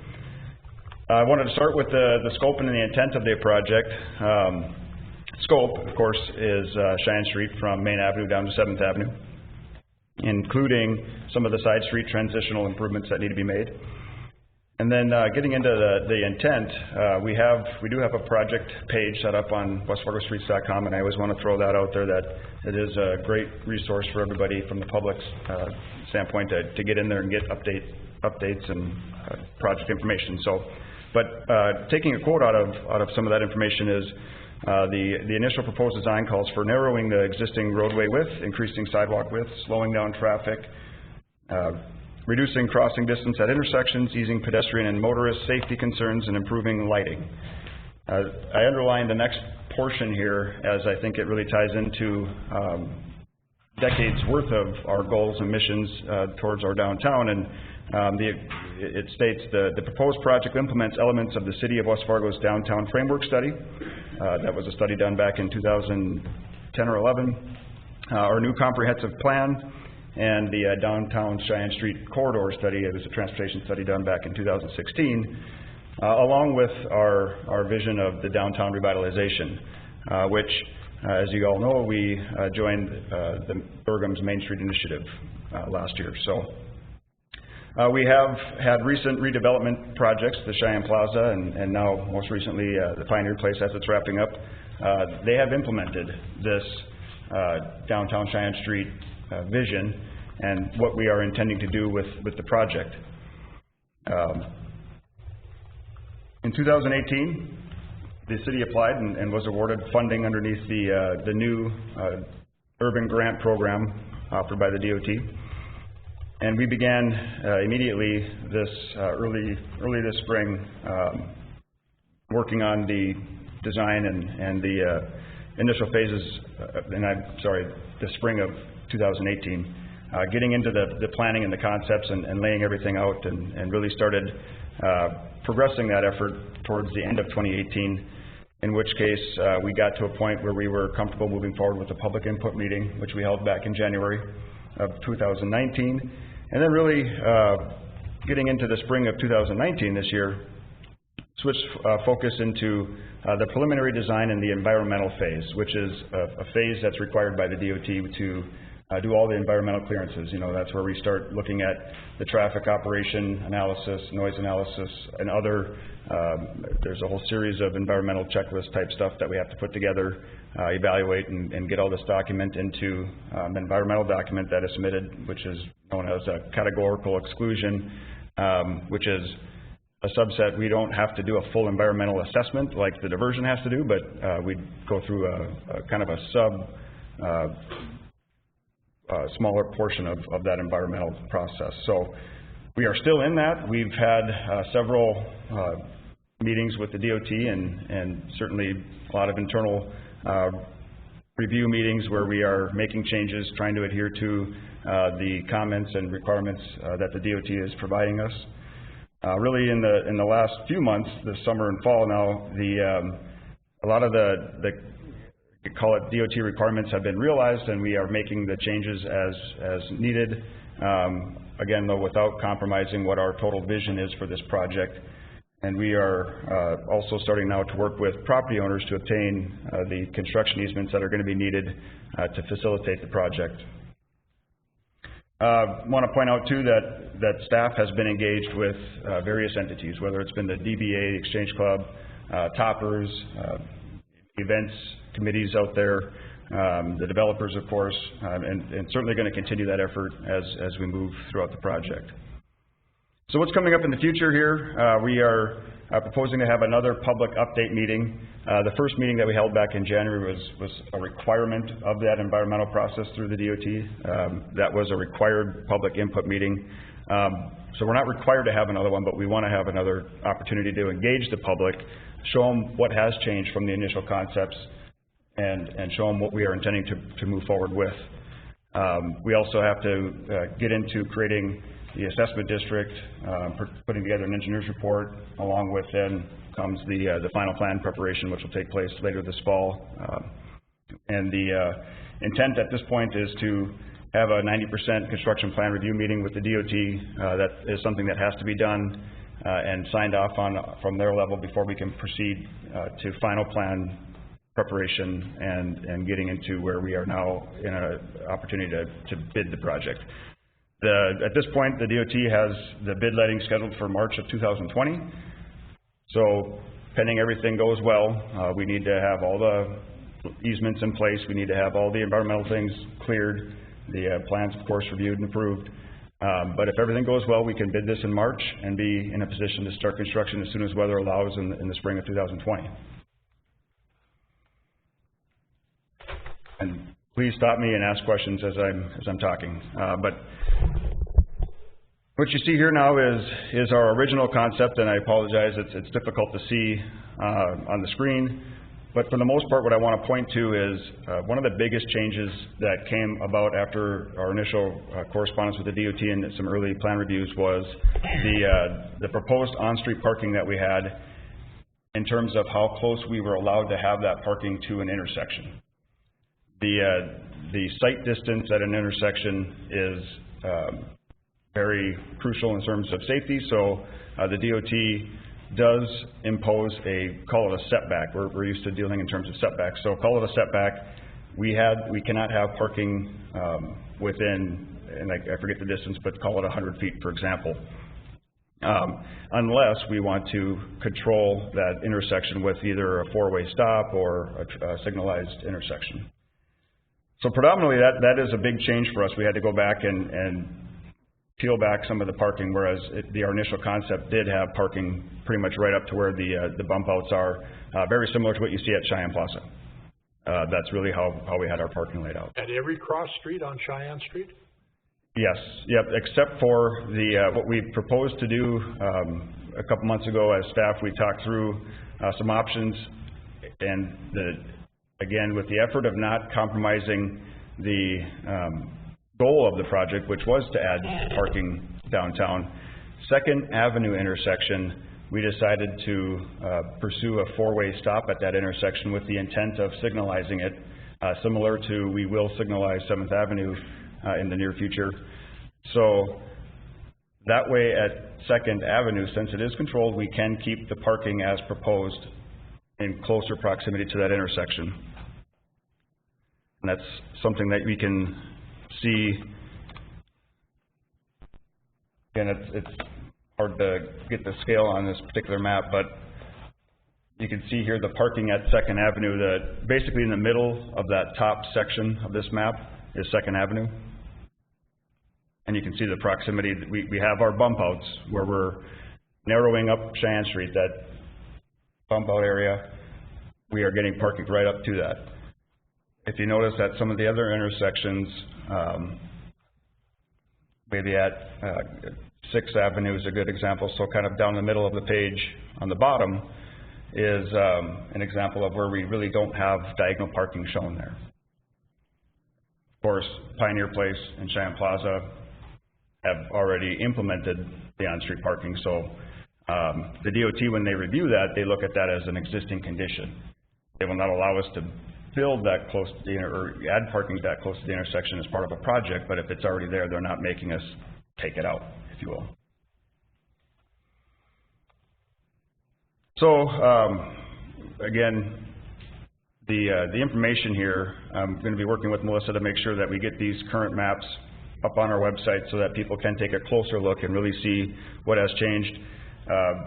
I wanted to start with the scope and the intent of the project. Scope, of course, is Cheyenne Street from Main Avenue down to 7th Avenue, including some of the side street transitional improvements that need to be made. And then getting into the intent, we do have a project page set up on westfargostreets.com, and I always want to throw that out there that it is a great resource for everybody from the public's standpoint to get in there and get updates and project information. So, but taking a quote out of some of that information is the initial proposed design calls for narrowing the existing roadway width, increasing sidewalk width, slowing down traffic, reducing crossing distance at intersections, easing pedestrian and motorist safety concerns, and improving lighting. I underlined the next portion here as I think it really ties into decades worth of our goals and missions towards our downtown, and it states the proposed project implements elements of the City of West Fargo's Downtown Framework Study. That was a study done back in 2010 or 11. Our new comprehensive plan, and the Downtown Cheyenne Street Corridor Study. It was a transportation study done back in 2016, along with our vision of the downtown revitalization, which, as you all know, we joined the Bergam's Main Street Initiative last year. So we have had recent redevelopment projects, the Cheyenne Plaza, and now most recently the Pioneer Place as it's wrapping up. They have implemented this downtown Cheyenne Street vision and what we are intending to do with the project. In 2018, the city applied and was awarded funding underneath the new urban grant program offered by the DOT. And we began immediately this early this spring working on the design and the initial phases, the spring of 2018, getting into the planning and the concepts and laying everything out and really started progressing that effort towards the end of 2018, in which case we got to a point where we were comfortable moving forward with the public input meeting, which we held back in January of 2019, and then really getting into the spring of 2019 this year, switched focus into the preliminary design and the environmental phase, which is a phase that's required by the DOT to do all the environmental clearances. You know, that's where we start looking at the traffic operation analysis, noise analysis, and other, there's a whole series of environmental checklist type stuff that we have to put together, evaluate, and get all this document into an environmental document that is submitted, which is known as a categorical exclusion, which is a subset. We don't have to do a full environmental assessment like the diversion has to do, but we go through a kind of a smaller portion of that environmental process. So we are still in that. We've had several meetings with the DOT and certainly a lot of internal review meetings where we are making changes, trying to adhere to the comments and requirements that the DOT is providing us. Really in the last few months, this summer and fall now, a lot of the call it DOT requirements have been realized, and we are making the changes as needed. Again, though, without compromising what our total vision is for this project. And we are also starting now to work with property owners to obtain the construction easements that are going to be needed to facilitate the project. Want to point out too that staff has been engaged with various entities, whether it's been the DBA, Exchange Club, Toppers, events committees out there, the developers, of course, and certainly going to continue that effort as we move throughout the project. So what's coming up in the future here? We are proposing to have another public update meeting. The first meeting that we held back in January was a requirement of that environmental process through the DOT. That was a required public input meeting. So we're not required to have another one, but we want to have another opportunity to engage the public, show them what has changed from the initial concepts, and show them what we are intending to move forward with. We also have to get into creating the assessment district, putting together an engineer's report, along with then comes the final plan preparation, which will take place later this fall. And the intent at this point is to have a 90% construction plan review meeting with the DOT. That is something that has to be done and signed off on from their level before we can proceed to final plan preparation and getting into where we are now in an opportunity to bid the project. At this point, the DOT has the bid letting scheduled for March of 2020. So pending everything goes well, we need to have all the easements in place. We need to have all the environmental things cleared, the plans, of course, reviewed and approved. But if everything goes well, we can bid this in March and be in a position to start construction as soon as weather allows in the spring of 2020. And please stop me and ask questions as I'm talking. But what you see here now is our original concept, and I apologize, it's difficult to see on the screen. But for the most part, what I want to point to is one of the biggest changes that came about after our initial correspondence with the DOT and some early plan reviews was the proposed on-street parking that we had in terms of how close we were allowed to have that parking to an intersection. The sight distance at an intersection is very crucial in terms of safety, so the DOT does impose call it a setback. We're used to dealing in terms of setbacks, so call it a setback. We cannot have parking within, and I forget the distance, but call it 100 feet, for example, unless we want to control that intersection with either a four-way stop or a signalized intersection. So predominantly that is a big change for us. We had to go back and peel back some of the parking, whereas our initial concept did have parking pretty much right up to where the bump outs are, very similar to what you see at Cheyenne Plaza. That's really how we had our parking laid out. At every cross street on Cheyenne Street? Yes, yep, except for what we proposed to do a couple months ago as staff. We talked through some options, and again, with the effort of not compromising the goal of the project, which was to add parking downtown, 2nd Avenue intersection, we decided to pursue a four-way stop at that intersection with the intent of signalizing it, similar to we will signalize 7th Avenue in the near future. So that way at 2nd Avenue, since it is controlled, we can keep the parking as proposed in closer proximity to that intersection. And that's something that we can see. Again, it's hard to get the scale on this particular map, but you can see here the parking at 2nd Avenue. Basically in the middle of that top section of this map is 2nd Avenue. And you can see the proximity. We have our bump outs where we're narrowing up Cheyenne Street, that bump out area. We are getting parking right up to that. If you notice at some of the other intersections, maybe at 6th Avenue is a good example. So kind of down the middle of the page on the bottom is an example of where we really don't have diagonal parking shown there. Of course, Pioneer Place and Cheyenne Plaza have already implemented the on-street parking. So the DOT, when they review that, they look at that as an existing condition. They will not allow us to build that close to the or add parking that close to the intersection as part of a project, but if it's already there, they're not making us take it out, if you will. So again, the information here, I'm going to be working with Melissa to make sure that we get these current maps up on our website so that people can take a closer look and really see what has changed.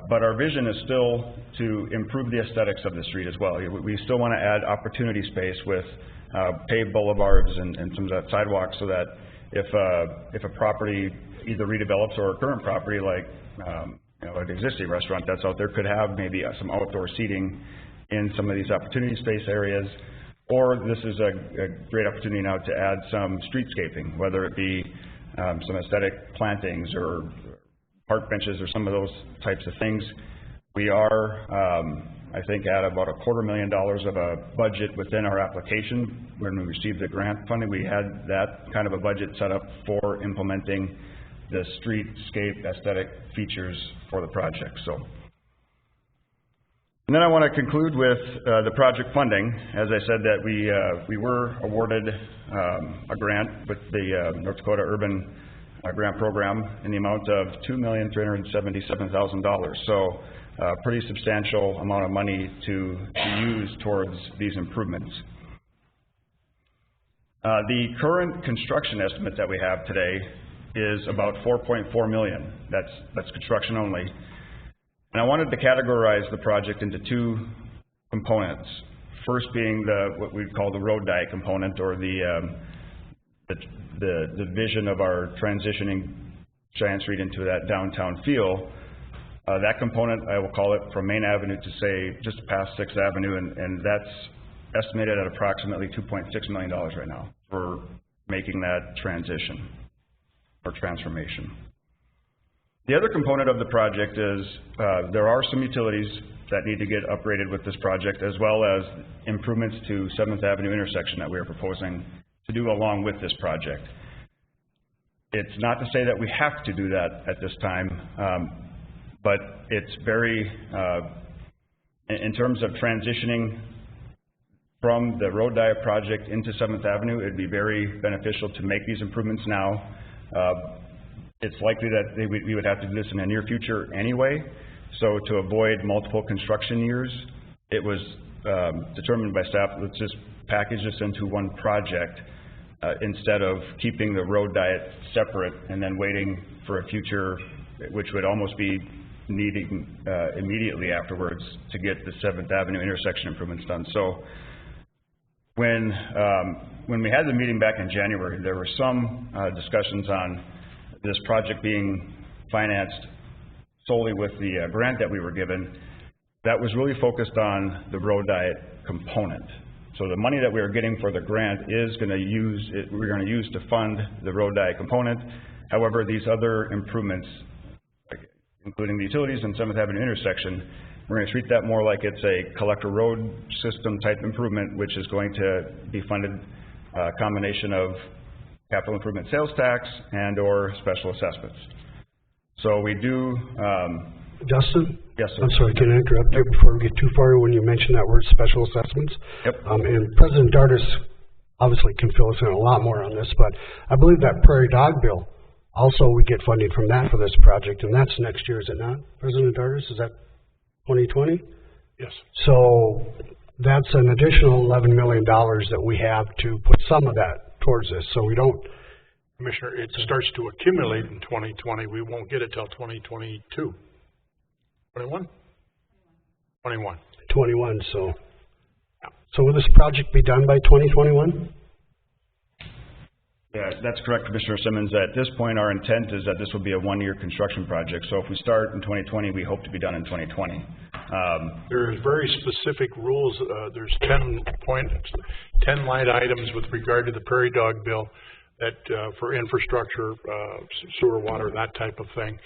But our vision is still to improve the aesthetics of the street as well. We still want to add opportunity space with paved boulevards and some of that sidewalk, so that if a property either redevelops or a current property like an existing restaurant that's out there could have maybe some outdoor seating in some of these opportunity space areas, or this is a great opportunity now to add some streetscaping, whether it be some aesthetic plantings or park benches or some of those types of things. We are, I think, at about $250,000 of a budget within our application. When we received the grant funding, we had that kind of a budget set up for implementing the streetscape aesthetic features for the project. So And then I want to conclude with the project funding. As I said, that we were awarded a grant with the North Dakota Urban Grant Program in the amount of $2,377,000. So a pretty substantial amount of money to use towards these improvements. The current construction estimate that we have today is about $4.4 million. That's construction only. And I wanted to categorize the project into two components. First being what we call the road dye component, or the vision of our transitioning Cheyenne Street into that downtown feel. That component, I will call it from Main Avenue to say just past 6th Avenue, and that's estimated at approximately $2.6 million right now for making that transition or transformation. The other component of the project is there are some utilities that need to get upgraded with this project, as well as improvements to 7th Avenue intersection that we are proposing to do along with this project. It's not to say that we have to do that at this time, but it's very, in terms of transitioning from the road dye project into 7th Avenue, it'd be very beneficial to make these improvements now. It's likely that we would have to do this in the near future anyway. So to avoid multiple construction years, it was determined by staff, let's just package this into one project instead of keeping the road diet separate and then waiting for a future, which would almost be needing immediately afterwards to get the 7th Avenue intersection improvements done. So when we had the meeting back in January, there were some discussions on this project being financed solely with the grant that we were given. That was really focused on the road diet component. So the money that we are getting for the grant is going to we're going to use to fund the road diet component. However, these other improvements, including the utilities and 7th Avenue intersection, we're going to treat that more like it's a collector road system type improvement, which is going to be funded a combination of capital improvement sales tax and or special assessments. So we do... Justin? Yes, sir. I'm sorry, can I interrupt you before we get too far when you mention that word special assessments? Yep. And President Dardis obviously can fill us in a lot more on this, but I believe that Prairie Dog bill, also we get funding from that for this project, and that's next year, is it not, President Dardis? Is that 2020? Yes. So that's an additional $11 million that we have to put some of that towards this, so we don't... Commissioner, it starts to accumulate in 2020. We won't get it till 2022. 21? 21. 21, so... So will this project be done by 2021? Yeah, that's correct, Commissioner Simmons. At this point, our intent is that this will be a one-year construction project. So if we start in 2020, we hope to be done in 2020. There's very specific rules. There's 10 line items with regard to the Prairie Dog bill that for infrastructure, sewer, water, that type of thing.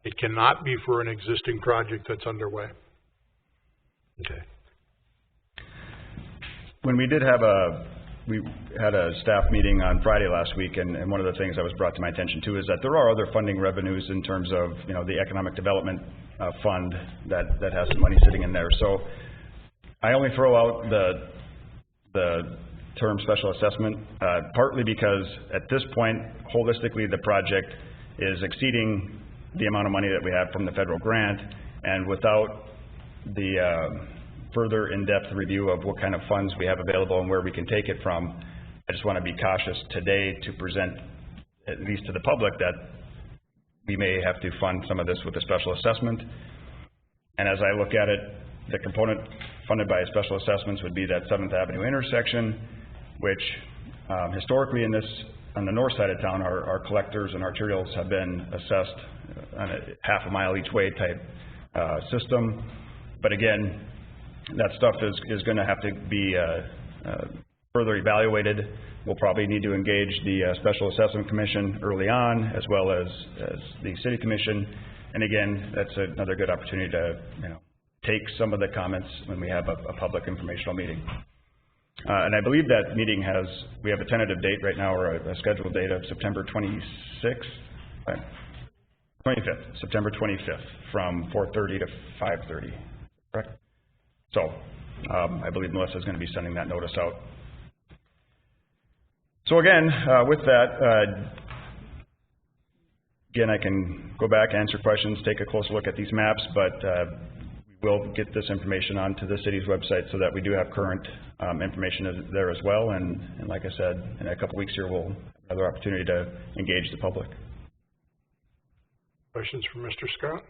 It cannot be for an existing project that's underway. Okay. When we had a staff meeting on Friday last week, and one of the things that was brought to my attention too is that there are other funding revenues in terms of, you know, the economic development fund that has some money sitting in there. So I only throw out the term special assessment partly because at this point, holistically, the project is exceeding the amount of money that we have from the federal grant, and without the further in-depth review of what kind of funds we have available and where we can take it from, I just want to be cautious today to present, at least to the public, that we may have to fund some of this with a special assessment. And as I look at it, the component funded by special assessments would be that 7th Avenue intersection, which historically on the north side of town, our collectors and arterials have been assessed on a half a mile each way type system. But again, that stuff is going to have to be further evaluated. We'll probably need to engage the Special Assessment Commission early on, as well as the City Commission. And again, that's another good opportunity to, you know, take some of the comments when we have a public informational meeting. And I believe that meeting we have a tentative date right now, or a scheduled date of September 26th, 25th, September 25th, from 4:30 to 5:30, correct? So, I believe Melissa's gonna be sending that notice out. So again, with that, again, I can go back, answer questions, take a closer look at these maps, but we will get this information onto the city's website so that we do have current information there as well. And like I said, in a couple weeks here, we'll have another opportunity to engage the public. Questions for Mr. Scott?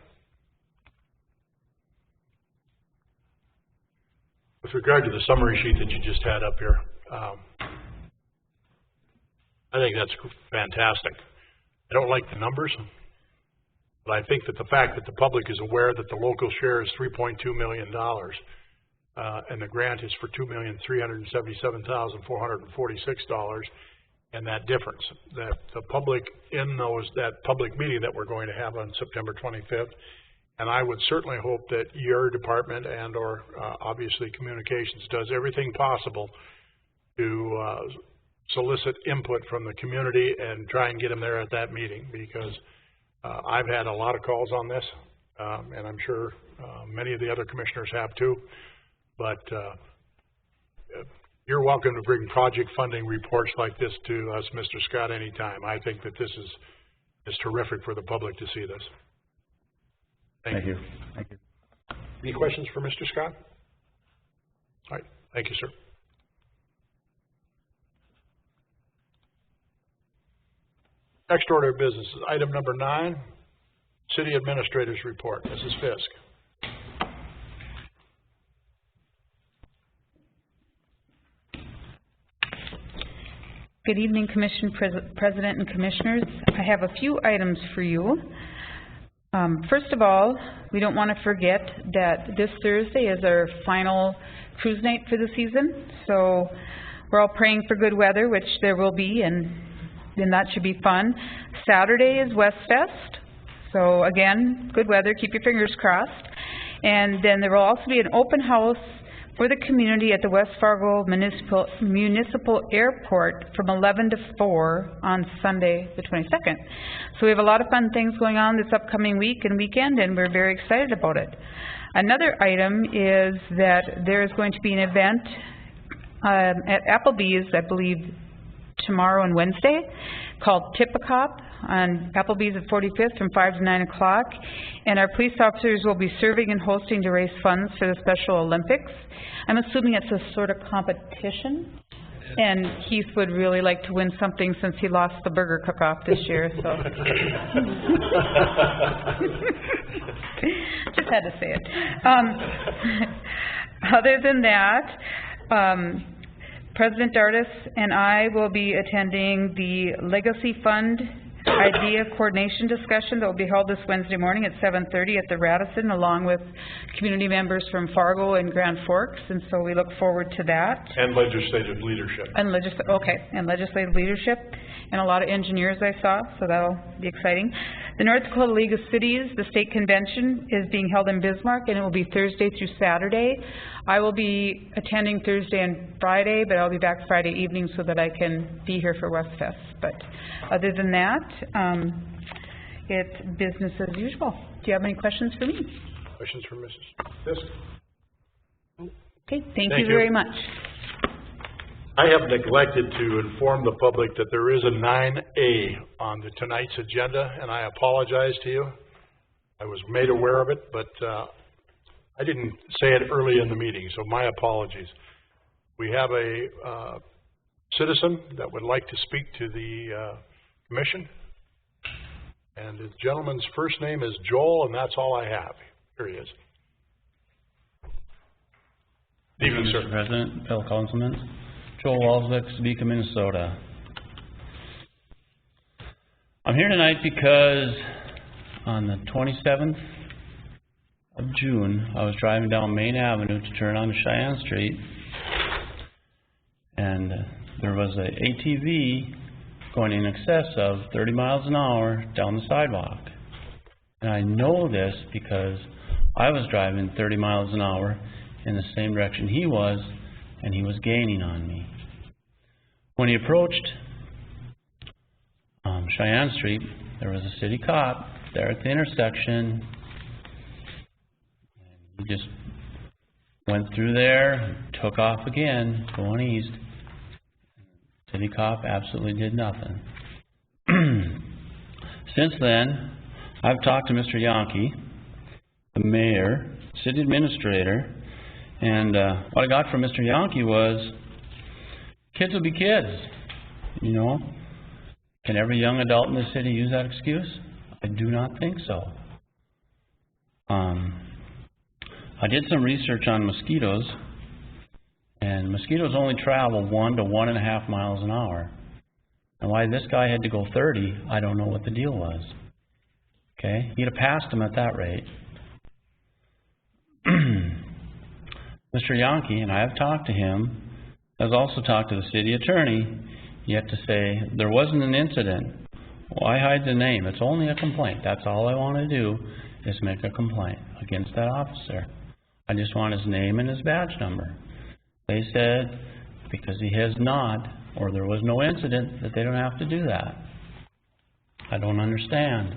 With regard to the summary sheet that you just had up here, I think that's fantastic. I don't like the numbers, but I think that the fact that the public is aware that the local share is $3.2 million, and the grant is for $2,377,446, and that difference, that the public in that public meeting that we're going to have on September 25th, and I would certainly hope that your department and or obviously communications does everything possible to solicit input from the community and try and get them there at that meeting, because I've had a lot of calls on this, and I'm sure many of the other commissioners have too, but you're welcome to bring project funding reports like this to us, Mr. Scott, anytime. I think that this is terrific for the public to see this. Thank you. Thank you. Any questions for Mr. Scott? All right, thank you, sir. Next order of business is item number 9, City Administrator's Report. Mrs. Fisk. Good evening, Commission President and Commissioners. I have a few items for you. First of all, we don't want to forget that this Thursday is our final cruise night for the season, so we're all praying for good weather, which there will be, and then that should be fun. Saturday is West Fest, so again, good weather, keep your fingers crossed. And then there will also be an open house for the community at the West Fargo Municipal Airport from 11 to 4 on Sunday the 22nd. So we have a lot of fun things going on this upcoming week and weekend, and we're very excited about it. Another item is that there is going to be an event at Applebee's, I believe, tomorrow and Wednesday, called Tip-A-Cop on Applebee's at 45th from 5 to 9 o'clock. And our police officers will be serving and hosting to raise funds for the Special Olympics. I'm assuming it's a sort of competition. And Keith would really like to win something since he lost the burger cook-off this year, so. Just had to say it. Other than that, President Dardis and I will be attending the Legacy Fund Idea Coordination Discussion that will be held this Wednesday morning at 7:30 at the Radisson, along with community members from Fargo and Grand Forks, and so we look forward to that. And legislative leadership. And legislative leadership, and a lot of engineers I saw, so that'll be exciting. The North Dakota League of Cities, the state convention, is being held in Bismarck, and it will be Thursday through Saturday. I will be attending Thursday and Friday, but I'll be back Friday evening so that I can be here for West Fest. But other than that, it's business as usual. Do you have any questions for me? Questions for Mrs. Fisk? Okay, thank you very much. I have neglected to inform the public that there is a 9A on tonight's agenda, and I apologize to you. I was made aware of it, but I didn't say it early in the meeting, so my apologies. We have a citizen that would like to speak to the commission, and the gentleman's first name is Joel, and that's all I have. Here he is. Good evening, Mr. President, fellow councilmen. Joel Walzbeck, Sabika, Minnesota. I'm here tonight because on the 27th of June, I was driving down Main Avenue to turn on Cheyenne Street, and there was an ATV going in excess of 30 miles an hour down the sidewalk. And I know this because I was driving 30 miles an hour in the same direction he was, and he was gaining on me. When he approached Cheyenne Street, there was a city cop there at the intersection, and he just Went through there, took off again, going east. City cop absolutely did nothing. Since then, I've talked to Mr. Yankee, the mayor, city administrator, and what I got from Mr. Yankee was, kids will be kids, you know. Can every young adult in the city use that excuse? I do not think so. I did some research on mosquitoes, and mosquitoes only travel 1 to 1.5 miles an hour. And why this guy had to go 30, I don't know what the deal was. Okay? He'd have passed him at that rate. Mr. Yankee, and I have talked to him, has also talked to the city attorney, yet to say there wasn't an incident. Why hide the name? It's only a complaint. That's all I want to do is make a complaint against that officer. I just want his name and his badge number. They said because he has not, or there was no incident, that they don't have to do that. I don't understand.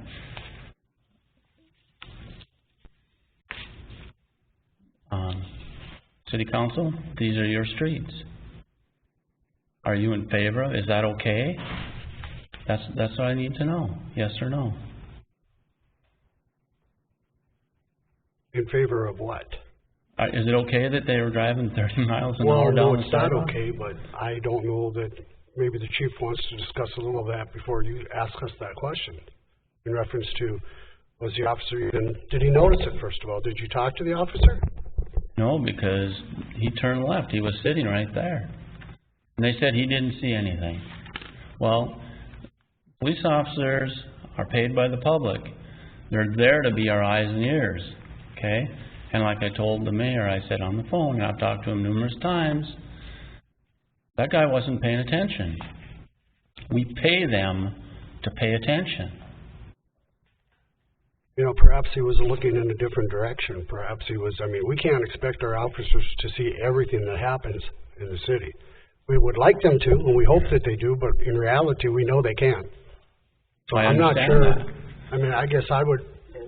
City Council, these are your streets. Are you in favor of it? Is that okay? That's what I need to know. Yes or no? In favor of what? Is it okay that they were driving 30 miles an Well, hour no, down the it's not sidewalk? okay, but I don't know that, maybe the chief wants to discuss a little of that before you ask us that question. In reference to, was the officer even, did he notice it first of all? Did you talk to the officer? No, because he turned left. He was sitting right there. And they said he didn't see anything. Well, police officers are paid by the public. They're there to be our eyes and ears, okay? And like I told the mayor, I said on the phone, and I've talked to him numerous times, that guy wasn't paying attention. We pay them to pay attention. You know, perhaps he was looking in a different direction. Perhaps he was, I mean, we can't expect our officers to see everything that happens in the city. We would like them to, and we hope that they do, but in reality, we know they can't. So I'm not sure. That. I mean, I guess I would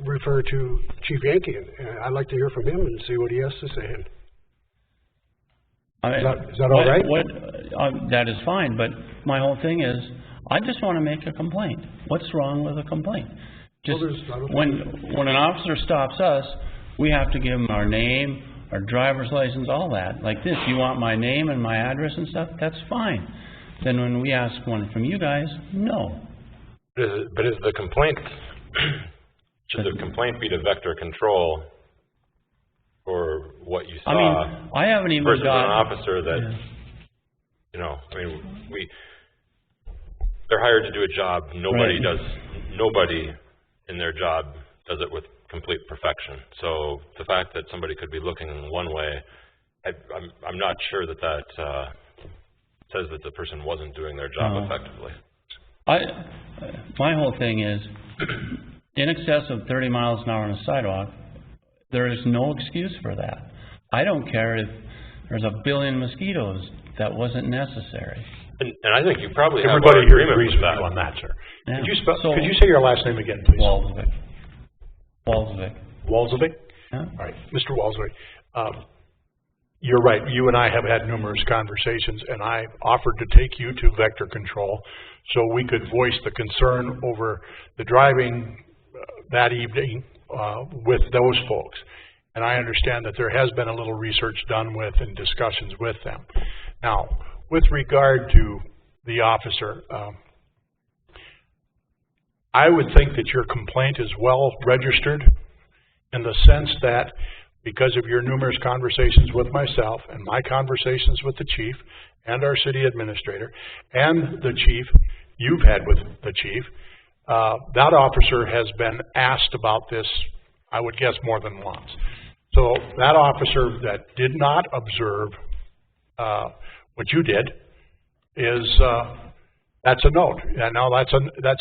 refer to Chief Yankee, and I'd like to hear from him and see what he has to say. Is that all right? That is fine, but my whole thing is, I just want to make a complaint. What's wrong with a complaint? Just when an officer stops us, we have to give him our name, our driver's license, all that. Like this, you want my name and my address and stuff? That's fine. Then when we ask one from you guys, no. But is the complaint, should the complaint be to vector control for what you saw? I mean, I haven't even versus got... an officer that, you know, I mean, they're hired to do a job. Nobody in their job does it with complete perfection. So the fact that somebody could be looking one way, I'm not sure that says that the person wasn't doing their job effectively. My whole thing is, in excess of 30 miles an hour on a sidewalk, there is no excuse for that. I don't care if there's a billion mosquitoes. That wasn't necessary. And I think you probably have everybody here agreement agrees with with that. you on that, sir. Yeah. Could you say your last name again, please? Walsvik. Walsvik? Yeah. All right, Mr. Walsvik. You're right. You and I have had numerous conversations, and I offered to take you to vector control so we could voice the concern over the driving that evening with those folks. And I understand that there has been a little research done with and discussions with them. Now, with regard to the officer, I would think that your complaint is well registered in the sense that because of your numerous conversations with myself and my conversations with the chief and our city administrator and the chief you've had with the chief, that officer has been asked about this, I would guess, more than once. So that officer that did not observe what you did is that's a note. And now that's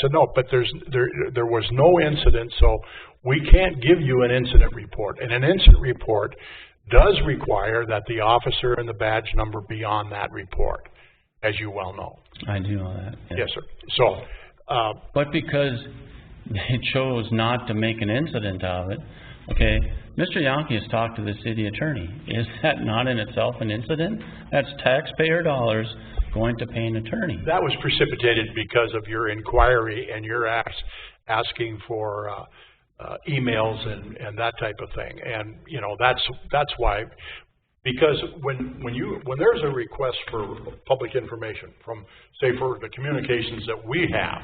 a note. But there was no incident, so we can't give you an incident report. And an incident report does require that the officer and the badge number be on that report, as you well know. I do know that. Yes, sir. So, but because they chose not to make an incident of it, Okay, Mr. Yankee has talked to the city attorney. Is that not in itself an incident? That's taxpayer dollars going to pay an attorney. That was precipitated because of your inquiry and your asking for emails and that type of thing. And, you know, that's why, because when there's a request for public information from, say, for the communications that we have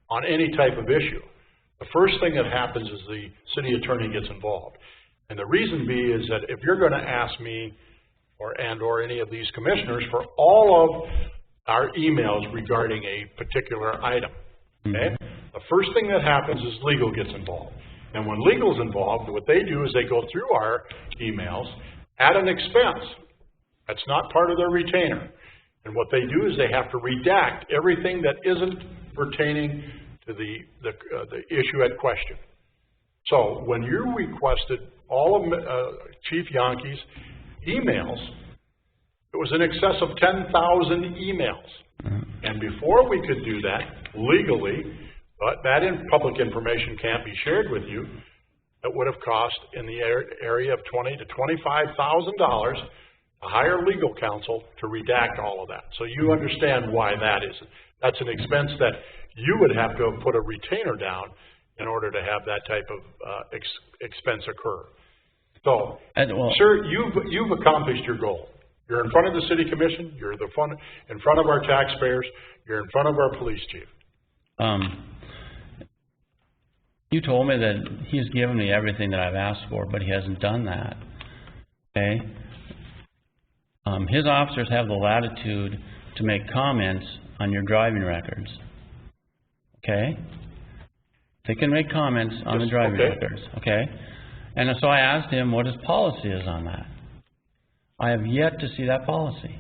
on any type of issue, the first thing that happens is the city attorney gets involved. And the reason being is that if you're going to ask me or any of these commissioners for all of our emails regarding a particular item, okay, the first thing that happens is legal gets involved. And when legal's involved, what they do is they go through our emails at an expense. That's not part of their retainer. And what they do is they have to redact everything that isn't pertaining to the issue at question. So when you requested all of Chief Yankee's emails, it was in excess of 10,000 emails. And before we could do that legally, but that public information can't be shared with you, it would have cost in the area of $20,000 to $25,000 to hire legal counsel to redact all of that. So you understand why that is. That's an expense that you would have to put a retainer down in order to have that type of expense occur. So, sir, you've accomplished your goal. You're in front of the city commission, you're in front of our taxpayers, you're in front of our police chief. You told me that he's given me everything that I've asked for, but he hasn't done that. Okay? His officers have the latitude to make comments on your driving records. Okay? They can make comments on the driving records. Okay? And so I asked him what his policy is on that. I have yet to see that policy.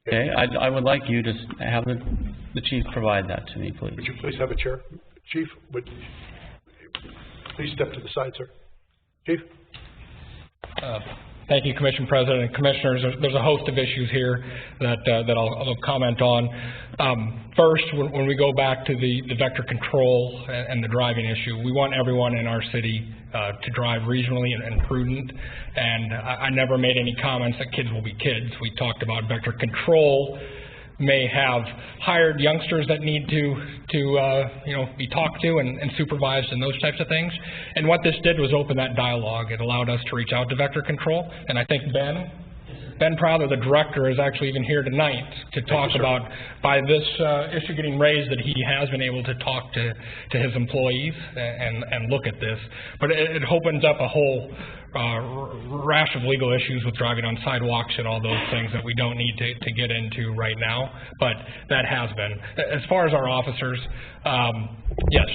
Okay? I would like you to have the chief provide that to me, please. Would you please have a chair? Chief, would you please step to the side, sir. Chief? Thank you, Commission President and Commissioners. There's a host of issues here that I'll comment on. First, when we go back to the vector control and the driving issue, we want everyone in our city to drive regionally and prudent. And I never made any comments that kids will be kids. We talked about vector control may have hired youngsters that need to be talked to and supervised and those types of things. And what this did was open that dialogue. It allowed us to reach out to vector control. And I think Ben Prowler, the director, is actually even here tonight to talk about, by this issue getting raised, that he has been able to talk to his employees and look at this. But it opens up a whole rash of legal issues with driving on sidewalks and all those things that we don't need to get into right now, but that has been. As far as our officers, yes,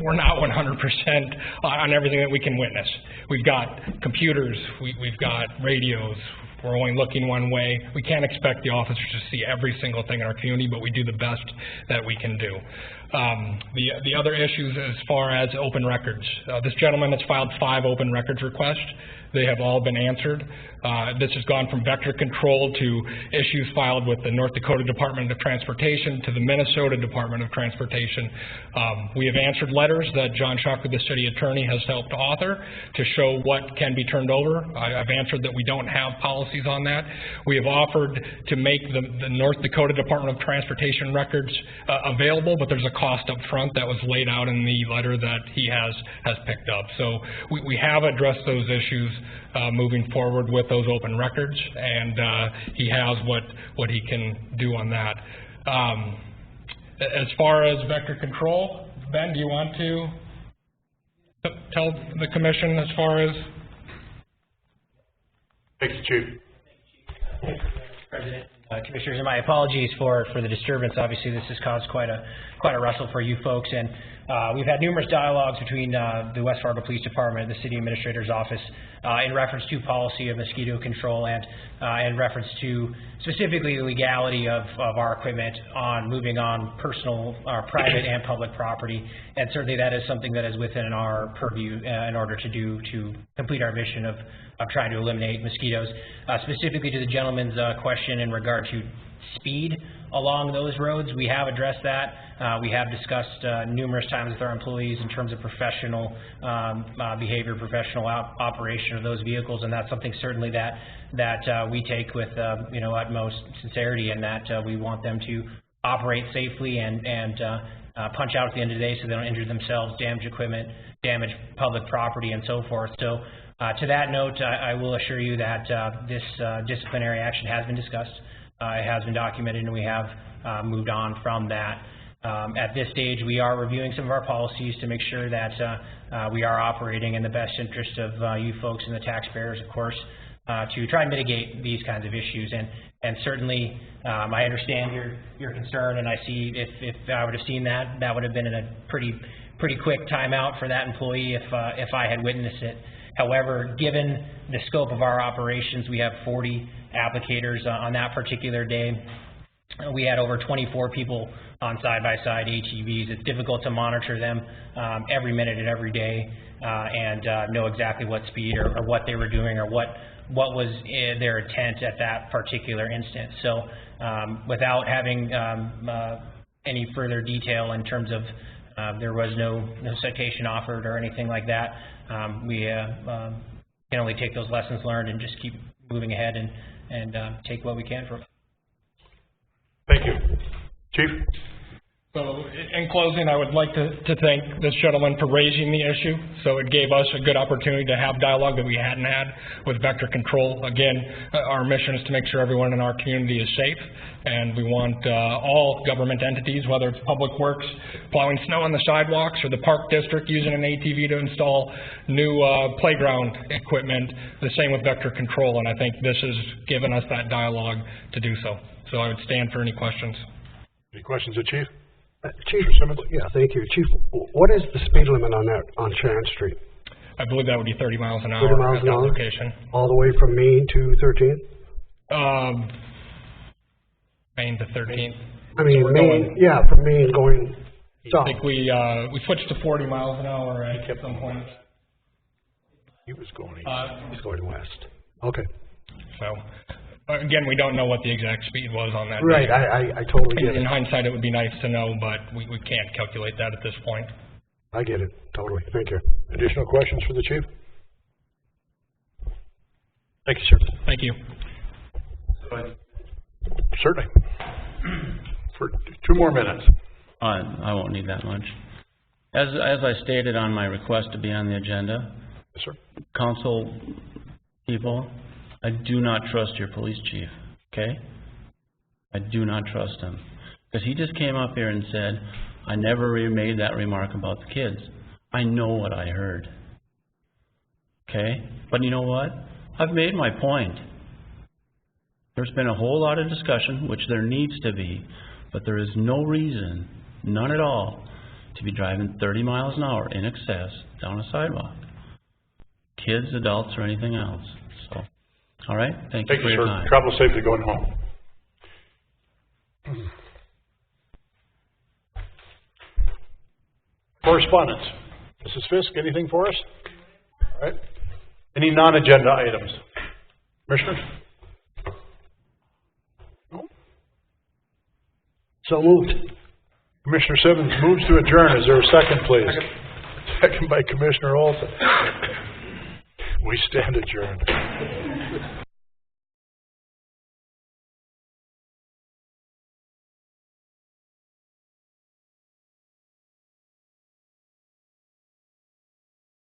we're not 100% on everything that we can witness. We've got computers, we've got radios, we're only looking one way. We can't expect the officers to see every single thing in our community, but we do the best that we can do. The other issues as far as open records. This gentleman has filed 5 open records requests. They have all been answered. This has gone from vector control to issues filed with the North Dakota Department of Transportation to the Minnesota Department of Transportation. We have answered letters that John Schucker, the city attorney, has helped author to show what can be turned over. I've answered that we don't have policies on that. We have offered to make the North Dakota Department of Transportation records available, but there's a cost up front that was laid out in the letter that he has picked up. So we have addressed those issues moving forward with those open records, and he has what he can do on that. As far as vector control, Ben, do you want to tell the commission as far as? Thanks, Chief. President, Commissioners, and my apologies for the disturbance. Obviously, this has caused quite a rustle for you folks, and we've had numerous dialogues between the West Fargo Police Department and the City Administrator's Office in reference to policy of mosquito control and in reference to specifically the legality of our equipment on moving on personal, private and public property. And certainly that is something that is within our purview in order to complete our mission of trying to eliminate mosquitoes. Specifically to the gentleman's question in regard to speed along those roads. We have addressed that. We have discussed numerous times with our employees in terms of professional behavior, professional operation of those vehicles, and that's something certainly that we take with utmost sincerity, and that we want them to operate safely and punch out at the end of the day so they don't injure themselves, damage equipment, damage public property, and so forth. So to that note, I will assure you that this disciplinary action has been discussed, it has been documented, and we have moved on from that. At this stage, we are reviewing some of our policies to make sure that we are operating in the best interest of you folks and the taxpayers, of course, to try and mitigate these kinds of issues. And certainly, I understand your concern, and I see if I would have seen that, that would have been in a pretty quick timeout for that employee if I had witnessed it. However, given the scope of our operations, we have 40 applicators on that particular day. We had over 24 people on side-by-side ATVs. It's difficult to monitor them every minute and every day and know exactly what speed or what they were doing or what was their intent at that particular instance. So without having any further detail in terms of there was no citation offered or anything like that, we can only take those lessons learned and just keep moving ahead and take what we can from it. Thank you. Chief? So in closing, I would like to thank this gentleman for raising the issue. So it gave us a good opportunity to have dialogue that we hadn't had with vector control. Again, our mission is to make sure everyone in our community is safe, and we want all government entities, whether it's Public Works, plowing snow on the sidewalks, or the Park District using an ATV to install new playground equipment, the same with vector control, and I think this has given us that dialogue to do so. So I would stand for any questions. Any questions of Chief? Chief, yeah, thank you. Chief, what is the speed limit on Sharon Street? I believe that would be 30 miles an hour 30 miles at an that hour? location. All the way from Main to 13th? Main to 13th. I mean, So Main, yeah, from Main going south. I think we switched to 40 miles an hour at some point. He was going east. He's going west. Okay. So, again, we don't know what the exact speed was on that Right, day. I totally get it. In hindsight, it would be nice to know, but we can't calculate that at this point. I get it, totally. Thank you. Additional questions for the Chief? Thank you, sir. Thank you. Certainly. For 2 more minutes. I won't need that much. As I stated on my request to be on the agenda, yes, sir. Council people, I do not trust your police chief, okay? I do not trust him. Because he just came up here and said, I never made that remark about the kids. I know what I heard. Okay? But you know what? I've made my point. There's been a whole lot of discussion, which there needs to be, but there is no reason, none at all, to be driving 30 miles an hour in excess down a sidewalk. Kids, adults, or anything else. So, all right? Thank you for your time. Travel safely going home. Correspondence. Mrs. Fisk, anything for us? All right. Any non-agenda items? Commissioners? No? So moved. Commissioner Simmons moves to adjourn. Is there a second, please? Second by Commissioner Olson. We stand adjourned.